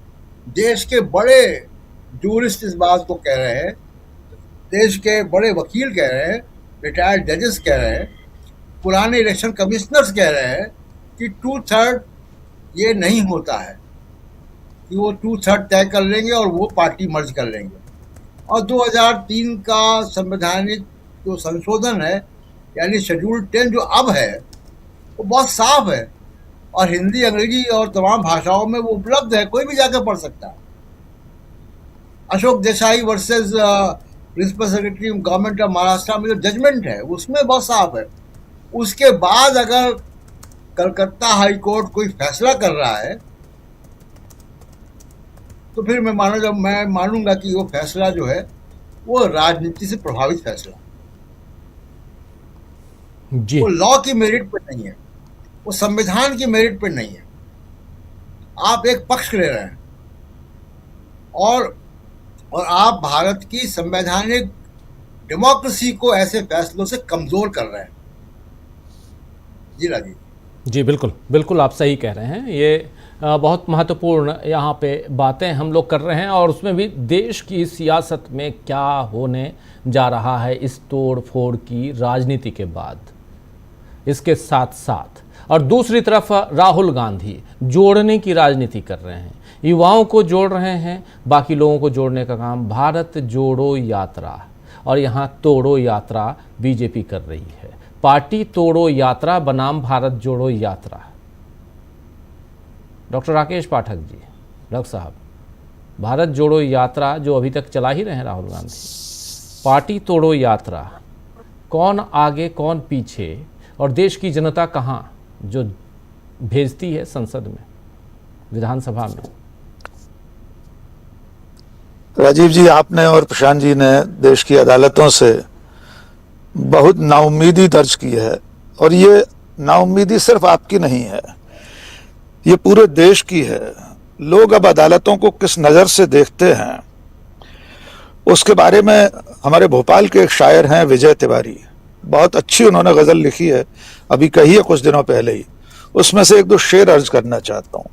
[SPEAKER 4] देश के बड़े जूरिस्ट इस बात को कह रहे हैं, देश के बड़े वकील कह रहे हैं, रिटायर्ड जजेस कह रहे हैं, पुराने इलेक्शन कमिश्नर्स कह रहे हैं कि 2/3 ये नहीं होता है, कि वो 2/3 तय कर लेंगे और वो पार्टी मर्ज कर लेंगे। और 2003 का संवैधानिक जो संशोधन है, यानी शेड्यूल 10 जो अब है, वो बहुत साफ है, और हिंदी, अंग्रेजी और तमाम भाषाओं में वो उपलब्ध है, कोई भी जाकर पढ़ सकता है। Ashok Desai versus principal secretary government of Maharashtra में जो जजमेंट है उसमें बहुत साफ है। उसके बाद अगर कलकत्ता हाई कोर्ट कोई फैसला कर रहा है तो फिर मैं मानूंगा कि वो फैसला जो है वो राजनीति से प्रभावित फैसला,
[SPEAKER 1] जी।
[SPEAKER 4] वो लॉ की मेरिट पर नहीं है, वो संविधान की मेरिट पर नहीं है। आप एक पक्ष ले रहे हैं, और आप भारत की संवैधानिक डेमोक्रेसी को ऐसे फैसलों से कमजोर कर रहे हैं। जी राजीव
[SPEAKER 1] जी, बिल्कुल आप सही कह रहे हैं। ये बहुत महत्वपूर्ण यहाँ पे बातें हम लोग कर रहे हैं, और उसमें भी देश की सियासत में क्या होने जा रहा है इस तोड़ फोड़ की राजनीति के बाद, इसके साथ साथ, और दूसरी तरफ राहुल गांधी जोड़ने की राजनीति कर रहे हैं, युवाओं को जोड़ रहे हैं, बाकी लोगों को जोड़ने का काम भारत जोड़ो यात्रा, और यहाँ तोड़ो यात्रा बीजेपी कर रही है। पार्टी तोड़ो यात्रा बनाम भारत जोड़ो यात्रा। डॉक्टर राकेश पाठक जी, डॉक्टर साहब, भारत जोड़ो यात्रा जो अभी तक चला ही रहे हैं राहुल गांधी, पार्टी तोड़ो यात्रा, कौन आगे कौन पीछे और देश की जनता कहाँ जो भेजती है संसद में, विधानसभा में।
[SPEAKER 6] राजीव जी, आपने और प्रशांत जी ने देश की अदालतों से बहुत नाउम्मीदी दर्ज की है, और ये नाउम्मीदी सिर्फ आपकी नहीं है, ये पूरे देश की है। लोग अब अदालतों को किस नज़र से देखते हैं उसके बारे में हमारे भोपाल के एक शायर हैं विजय तिवारी, बहुत अच्छी उन्होंने गज़ल लिखी है, अभी कही है कुछ दिनों पहले ही, उसमें से एक दो शेर अर्ज करना चाहता हूँ।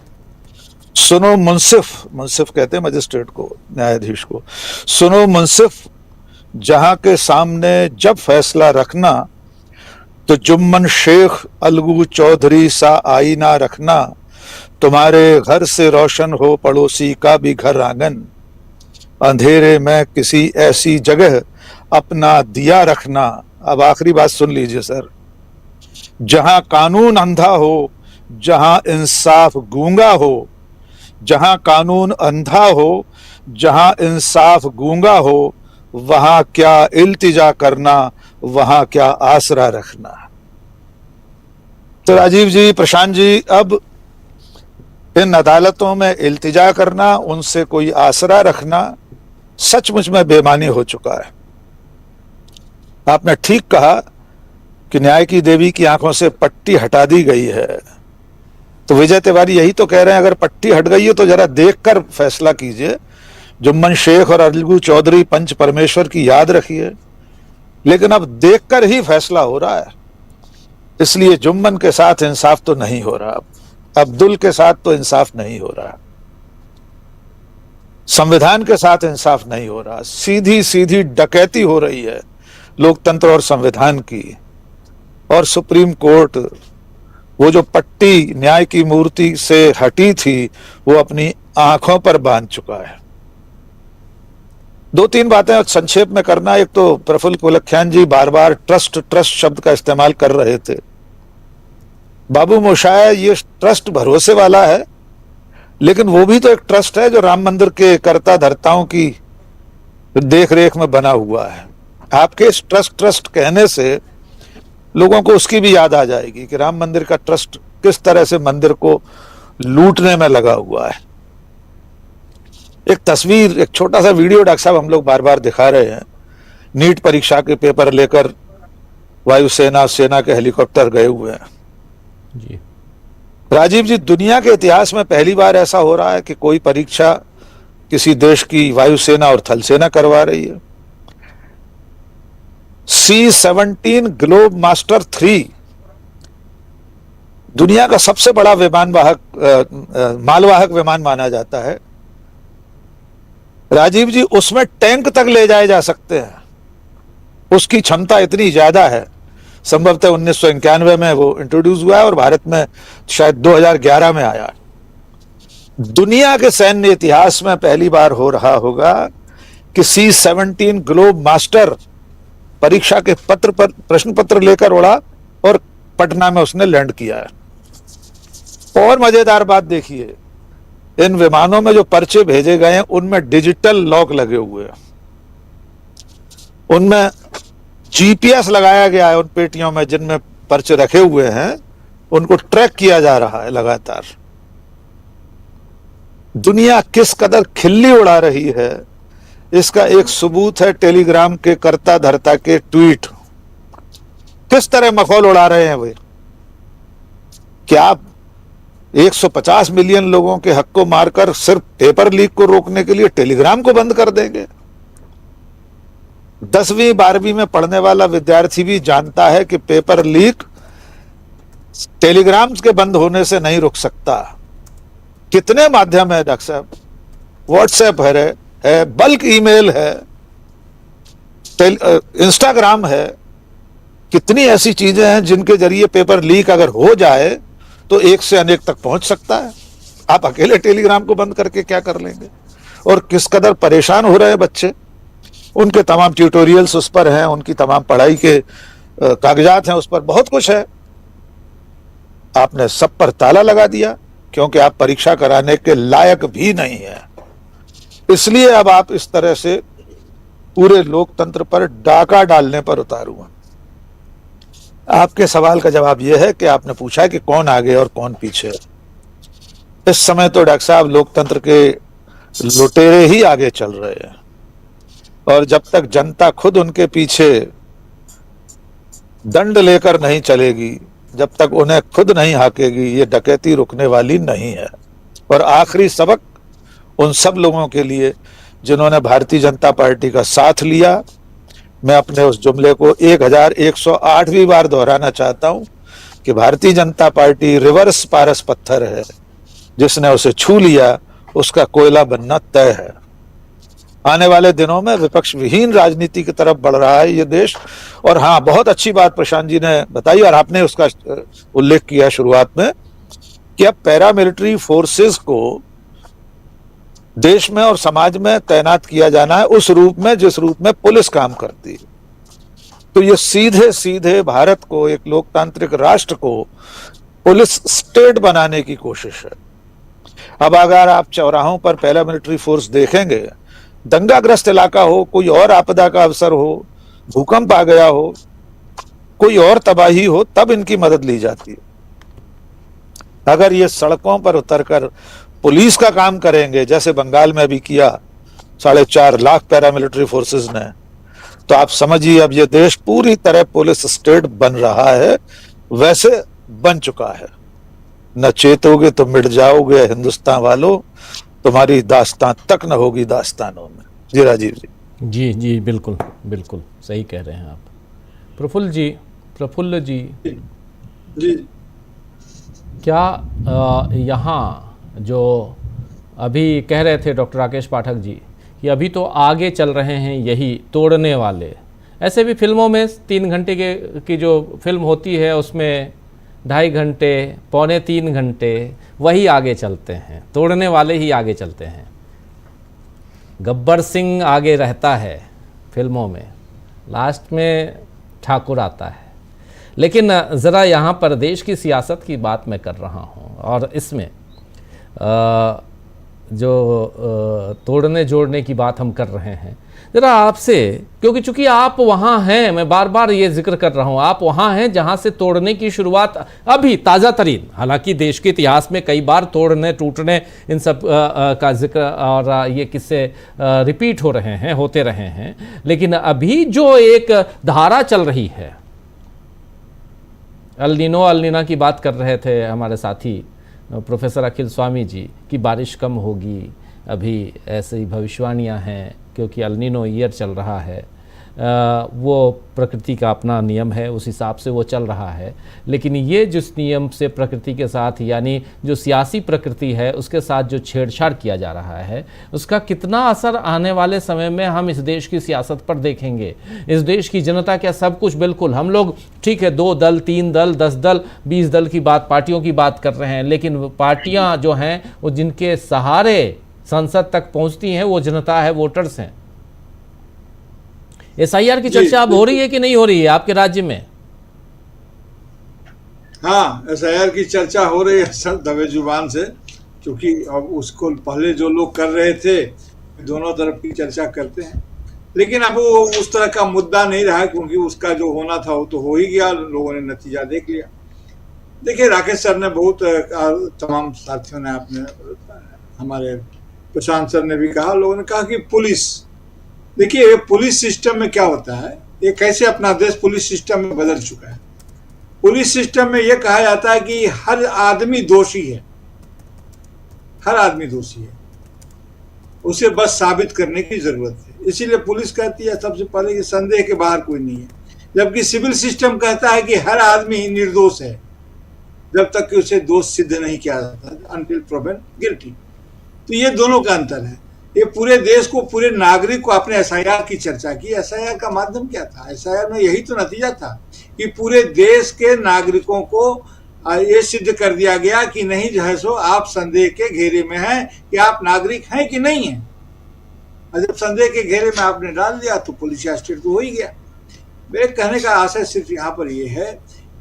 [SPEAKER 6] सुनो मुंसिफ, मुंसिफ कहते हैं मजिस्ट्रेट को, न्यायाधीश को, सुनो मुंसिफ जहां के सामने जब फैसला रखना, तो जुम्मन शेख अलगू चौधरी सा आईना रखना, तुम्हारे घर से रोशन हो पड़ोसी का भी घर आंगन, अंधेरे में किसी ऐसी जगह अपना दिया रखना। अब आखिरी बात सुन लीजिए सर, जहां कानून अंधा हो, जहां इंसाफ गूंगा हो, जहां कानून अंधा हो, जहां इंसाफ गूंगा हो, वहां क्या इल्तिजा करना, वहां क्या आसरा रखना। तो राजीव जी, प्रशांत जी, अब इन अदालतों में इल्तिजा करना, उनसे कोई आसरा रखना सचमुच में बेमानी हो चुका है। आपने ठीक कहा कि न्याय की देवी की आंखों से पट्टी हटा दी गई है, तो विजय तिवारी यही तो कह रहे हैं, अगर पट्टी हट गई है तो जरा देखकर फैसला कीजिए। जुम्मन शेख और अलगू चौधरी पंच परमेश्वर की याद रखिए, लेकिन अब देखकर ही फैसला हो रहा है, इसलिए जुम्मन के साथ इंसाफ तो नहीं हो रहा, अब्दुल के साथ तो इंसाफ नहीं हो रहा, संविधान के साथ इंसाफ नहीं हो रहा, सीधी सीधी डकैती हो रही है लोकतंत्र और संविधान की। और सुप्रीम कोर्ट वो जो पट्टी न्याय की मूर्ति से हटी थी, वो अपनी आंखों पर बांध चुका है। दो तीन बातें संक्षेप में करना। एक तो प्रफुल्ल कुलख्यान जी बार बार ट्रस्ट ट्रस्ट शब्द का इस्तेमाल कर रहे थे। बाबू मोशाय, ये ट्रस्ट भरोसे वाला है, लेकिन वो भी तो एक ट्रस्ट है जो राम मंदिर के कर्ता धर्ताओं की देख रेख में बना हुआ है। आपके इस ट्रस्ट कहने से लोगों को उसकी भी याद आ जाएगी कि राम मंदिर का ट्रस्ट किस तरह से मंदिर को लूटने में लगा हुआ है। एक तस्वीर, एक छोटा सा वीडियो डॉक्टर साहब हम लोग बार बार दिखा रहे हैं। नीट परीक्षा के पेपर लेकर वायुसेना सेना के हेलीकॉप्टर गए हुए हैं
[SPEAKER 1] जी।
[SPEAKER 6] राजीव जी, दुनिया के इतिहास में पहली बार ऐसा हो रहा है कि कोई परीक्षा किसी देश की वायुसेना और थल सेना करवा रही है। C-17 ग्लोब मास्टर 3 दुनिया का सबसे बड़ा मालवाहक विमान माना जाता है। राजीव जी, उसमें टैंक तक ले जाए जा सकते हैं, उसकी क्षमता इतनी ज्यादा है। संभवतः 1991 में वो इंट्रोड्यूस हुआ है और भारत में शायद 2011 में आया। दुनिया के सैन्य इतिहास में पहली बार हो रहा होगा कि C-17 ग्लोब मास्टर परीक्षा के पत्र पर प्रश्न पत्र लेकर उड़ा और पटना में उसने लैंड किया है। और मजेदार बात देखिए, इन विमानों में जो पर्चे भेजे गए हैं उनमें डिजिटल लॉक लगे हुए हैं, उनमें GPS लगाया गया है, उन पेटियों में जिनमें पर्चे रखे हुए हैं उनको ट्रैक किया जा रहा है लगातार। दुनिया किस कदर खिल्ली उड़ा रही है, इसका एक सबूत है टेलीग्राम के कर्ता धर्ता के ट्वीट। किस तरह मखौल उड़ा रहे हैं वे कि आप 150 मिलियन लोगों के हक को मारकर सिर्फ पेपर लीक को रोकने के लिए टेलीग्राम को बंद कर देंगे। 10वीं 12वीं में पढ़ने वाला विद्यार्थी भी जानता है कि पेपर लीक टेलीग्राम के बंद होने से नहीं रुक सकता। कितने माध्यम है डॉक्टर साहब, व्हाट्सएप है, बल्क ईमेल है, इंस्टाग्राम है, कितनी ऐसी चीजें हैं जिनके जरिए पेपर लीक अगर हो जाए तो एक से अनेक तक पहुंच सकता है। आप अकेले टेलीग्राम को बंद करके क्या कर लेंगे? और किस कदर परेशान हो रहे हैं बच्चे, उनके तमाम ट्यूटोरियल्स उस पर हैं, उनकी तमाम पढ़ाई के कागजात हैं, उस पर बहुत कुछ है। आपने सब पर ताला लगा दिया क्योंकि आप परीक्षा कराने के लायक भी नहीं है। इसलिए अब आप इस तरह से पूरे लोकतंत्र पर डाका डालने पर उतारू हूं। आपके सवाल का जवाब यह है कि आपने पूछा कि कौन आगे और कौन पीछे। इस समय तो डॉक्टर साहब लोकतंत्र के लुटेरे ही आगे चल रहे हैं, और जब तक जनता खुद उनके पीछे दंड लेकर नहीं चलेगी, जब तक उन्हें खुद नहीं हाकेगी, ये डकैती रुकने वाली नहीं है। और आखिरी सबक उन सब लोगों के लिए जिन्होंने भारतीय जनता पार्टी का साथ लिया, मैं अपने उस जुमले को 1108वीं बार दोहराना चाहता हूं कि भारतीय जनता पार्टी रिवर्स पारस पत्थर है, जिसने उसे छू लिया उसका कोयला बनना तय है। आने वाले दिनों में विपक्ष विहीन राजनीति की तरफ बढ़ रहा है ये देश। और हाँ, बहुत अच्छी बात प्रशांत जी ने बताई और आपने उसका उल्लेख किया शुरुआत में कि अब पैरामिलिट्री फोर्सेस को देश में और समाज में तैनात किया जाना है उस रूप में जिस रूप में पुलिस काम करती है। तो ये सीधे सीधे भारत को, एक लोकतांत्रिक राष्ट्र को पुलिस स्टेट बनाने की कोशिश है। अब अगर आप चौराहों पर पैरामिलिट्री फोर्स देखेंगे, दंगाग्रस्त इलाका हो, कोई और आपदा का अवसर हो, भूकंप आ गया हो, कोई और तबाही हो, तब इनकी मदद ली जाती है। अगर ये सड़कों पर उतरकर पुलिस का काम करेंगे, जैसे बंगाल में भी किया 4.5 लाख पैरामिलिट्री फोर्सेस ने, तो आप समझिए अब ये देश पूरी तरह पुलिस स्टेट बन रहा है, वैसे बन चुका है। न चेतोगे तो मिट जाओगे हिंदुस्तान वालों, तुम्हारी दास्तान तक न होगी दास्तानों में। जी राजीव जी।
[SPEAKER 1] जी जी, बिल्कुल बिल्कुल सही कह रहे हैं आप। प्रफुल्ल जी
[SPEAKER 8] जी
[SPEAKER 1] क्या यहाँ जो अभी कह रहे थे डॉक्टर राकेश पाठक जी कि अभी तो आगे चल रहे हैं यही तोड़ने वाले, ऐसे भी फिल्मों में 3 घंटे की जो फिल्म होती है उसमें 2.5 घंटे, 2.25 घंटे वही आगे चलते हैं, तोड़ने वाले ही आगे चलते हैं। गब्बर सिंह आगे रहता है फिल्मों में, लास्ट में ठाकुर आता है। लेकिन ज़रा यहाँ पर देश की सियासत की बात मैं कर रहा हूँ, और इसमें जो तोड़ने जोड़ने की बात हम कर रहे हैं, ज़रा आपसे, क्योंकि चूंकि आप वहाँ हैं, मैं बार बार ये जिक्र कर रहा हूँ, आप वहाँ हैं जहाँ से तोड़ने की शुरुआत अभी ताज़ा तरीन, हालांकि देश के इतिहास में कई बार तोड़ने टूटने इन सब का जिक्र और ये किस्से रिपीट हो रहे हैं, होते रहे हैं, लेकिन अभी जो एक धारा चल रही है, अल्नीना की बात कर रहे थे हमारे साथी प्रोफेसर अखिल स्वामी जी कि बारिश कम होगी, अभी ऐसी भविष्यवाणियां हैं क्योंकि अल्नीनो ईयर चल रहा है। वो प्रकृति का अपना नियम है, उस हिसाब से वो चल रहा है। लेकिन ये जिस नियम से प्रकृति के साथ, यानी जो सियासी प्रकृति है उसके साथ जो छेड़छाड़ किया जा रहा है, उसका कितना असर आने वाले समय में हम इस देश की सियासत पर देखेंगे। इस देश की जनता क्या सब कुछ, बिल्कुल हम लोग ठीक है 2 दल, 3 दल, 10 दल, 20 दल की बात, पार्टियों की बात कर रहे हैं, लेकिन पार्टियां जो हैं वो जिनके सहारे संसद तक पहुंचती हैं वो जनता है, वोटर्स हैं। SIR की चर्चा अब हो रही है कि नहीं हो रही है आपके राज्य में?
[SPEAKER 8] हाँ, SIR की चर्चा हो रही है सर दबे जुबान से, क्योंकि अब उसको पहले जो लोग कर रहे थे दोनों तरफ की चर्चा करते हैं, लेकिन अब वो उस तरह का मुद्दा नहीं रहा, क्योंकि उसका जो होना था वो तो हो ही गया, लोगों ने नतीजा देख लिया। देखिए राकेश सर ने बहुत, तमाम साथियों ने, आपने, हमारे प्रशांत सर ने भी कहा, लोगों ने कहा कि पुलिस, देखिए पुलिस सिस्टम में क्या होता है, ये कैसे अपना देश पुलिस सिस्टम में बदल चुका है। पुलिस सिस्टम में ये कहा जाता है कि हर आदमी दोषी है, हर आदमी दोषी है, उसे बस साबित करने की जरूरत है। इसीलिए पुलिस कहती है सबसे पहले कि संदेह के बाहर कोई नहीं है, जबकि सिविल सिस्टम कहता है कि हर आदमी निर्दोष है जब तक कि उसे दोष सिद्ध नहीं किया जाता, अनटिल प्रूवन गिल्टी। तो ये दोनों का अंतर है। ये पूरे देश को, पूरे नागरिक को, आपने SIR की चर्चा की, SIR का माध्यम क्या था? SIR में यही तो नतीजा था कि पूरे देश के नागरिकों को ये सिद्ध कर दिया गया कि नहीं जो है सो आप संदेह के घेरे में हैं कि आप नागरिक हैं कि नहीं हैं। और जब संदेह के घेरे में आपने डाल दिया तो पुलिस स्टेट तो हो ही गया। मेरे कहने का आशय सिर्फ यहाँ पर यह है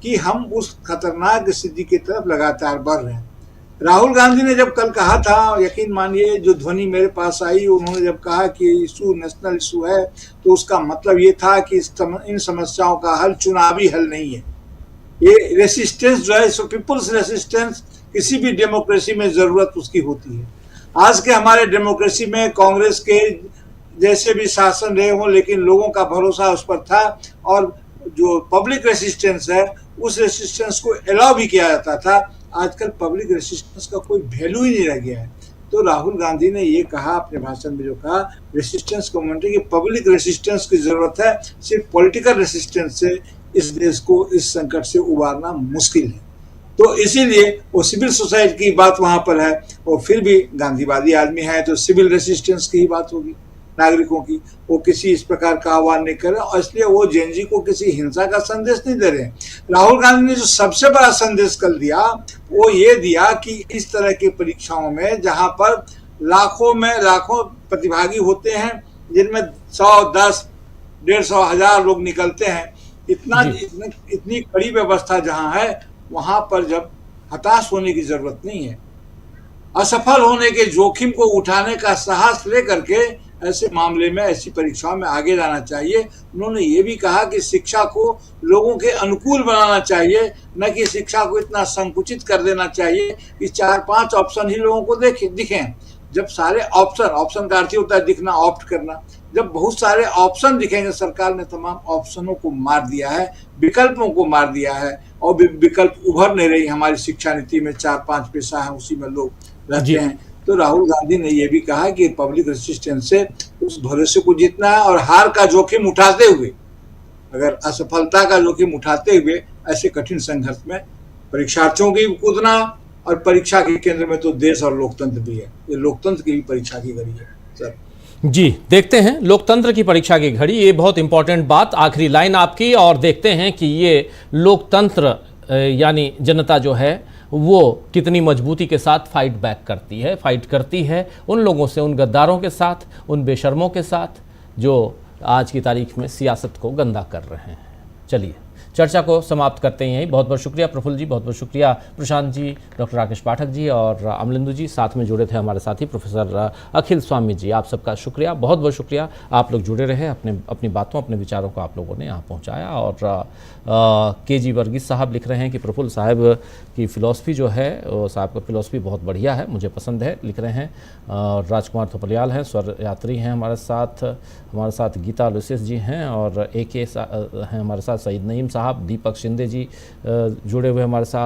[SPEAKER 8] कि हम उस खतरनाक स्थिति की तरफ लगातार बढ़ रहे हैं। राहुल गांधी ने जब कल कहा था, यकीन मानिए जो ध्वनि मेरे पास आई, उन्होंने जब कहा कि इशू नेशनल इशू है, तो उसका मतलब ये था कि इन समस्याओं का हल चुनावी हल नहीं है। ये रेसिस्टेंस जो है, सो पीपुल्स रेसिस्टेंस किसी भी डेमोक्रेसी में जरूरत उसकी होती है। आज के हमारे डेमोक्रेसी में कांग्रेस के जैसे भी शासन रहे हों, लेकिन लोगों का भरोसा उस पर था, और जो पब्लिक रेसिस्टेंस है उस रेसिस्टेंस को अलाउ भी किया जाता था। आजकल पब्लिक रेसिस्टेंस का कोई वैल्यू ही नहीं रह गया है। तो राहुल गांधी ने ये कहा अपने भाषण में, जो कहा रेसिस्टेंस कम्युनिटी की पब्लिक रेसिस्टेंस की जरूरत है, सिर्फ पॉलिटिकल रेसिस्टेंस से इस देश को इस संकट से उबारना मुश्किल है। तो इसीलिए वो सिविल सोसाइटी की बात वहां पर है, और फिर भी गांधीवादी आदमी है तो सिविल रेसिस्टेंस की ही बात होगी नागरिकों की। वो किसी इस प्रकार का आह्वान नहीं कर रहे, और इसलिए वो जेएनजी को किसी हिंसा का संदेश नहीं दे रहे हैं। राहुल गांधी ने जो सबसे बड़ा संदेश कल दिया वो ये दिया कि इस तरह की परीक्षाओं में, जहां पर लाखों प्रतिभागी होते हैं, जिनमें 100, 10, 150, 1000 लोग निकलते हैं, इतनी कड़ी व्यवस्था जहां है, वहां पर जब हताश होने की जरूरत नहीं है, असफल होने के जोखिम को उठाने का साहस लेकर के ऐसे मामले में, ऐसी परीक्षाओं में आगे जाना चाहिए। उन्होंने ये भी कहा कि शिक्षा को लोगों के अनुकूल बनाना चाहिए, न कि शिक्षा को इतना संकुचित कर देना चाहिए कि 4-5 ऑप्शन ही लोगों को दिखें। जब सारे ऑप्शन का अर्थ होता है दिखना, ऑप्ट करना। जब बहुत सारे ऑप्शन दिखेंगे, सरकार ने तमाम ऑप्शनों को मार दिया है, विकल्पों को मार दिया है, और विकल्प उभर नहीं रही। हमारी शिक्षा नीति में 4-5 पेशा है, उसी में लोग रहते हैं। तो राहुल गांधी ने यह भी कहा कि पब्लिक रेसिस्टेंस से उस भरोसे को जीतना है, और हार का जोखिम उठाते हुए, अगर असफलता का जोखिम उठाते हुए ऐसे कठिन संघर्ष में परीक्षार्थियों की कूदना, और परीक्षा के केंद्र में तो देश और लोकतंत्र भी है। ये लोकतंत्र की भी परीक्षा की घड़ी है सर।
[SPEAKER 1] जी, देखते हैं लोकतंत्र की परीक्षा की घड़ी, ये बहुत इंपॉर्टेंट बात, आखिरी लाइन आपकी, और देखते हैं कि ये लोकतंत्र यानी जनता जो है वो कितनी मजबूती के साथ फाइट करती है उन लोगों से, उन गद्दारों के साथ, उन बेशर्मों के साथ जो आज की तारीख में सियासत को गंदा कर रहे हैं। चलिए चर्चा को समाप्त करते हैं यहीं। बहुत बहुत शुक्रिया प्रफुल्ल जी, बहुत बहुत शुक्रिया प्रशांत जी, डॉक्टर राकेश पाठक जी और अमलेंदु जी, साथ में जुड़े थे हमारे साथी प्रोफेसर अखिल स्वामी जी। आप सबका शुक्रिया, बहुत बहुत शुक्रिया। आप लोग जुड़े रहे, अपनी बातों, अपने विचारों को आप लोगों ने यहाँ पहुँचाया। और KG वर्गीस साहब लिख रहे हैं कि प्रफुल्ल साहब की फ़िलॉसफी जो है, साहब का फ़िलॉसफी बहुत बढ़िया है, मुझे पसंद है, लिख रहे हैं। राजकुमार थोपलियाल हैं, स्वर यात्री हैं हमारे साथ गीता लुसिस जी हैं, और AK हैं हमारे साथ, सईद नईम साहब, दीपक शिंदे जी जुड़े हुए हमारे साथ,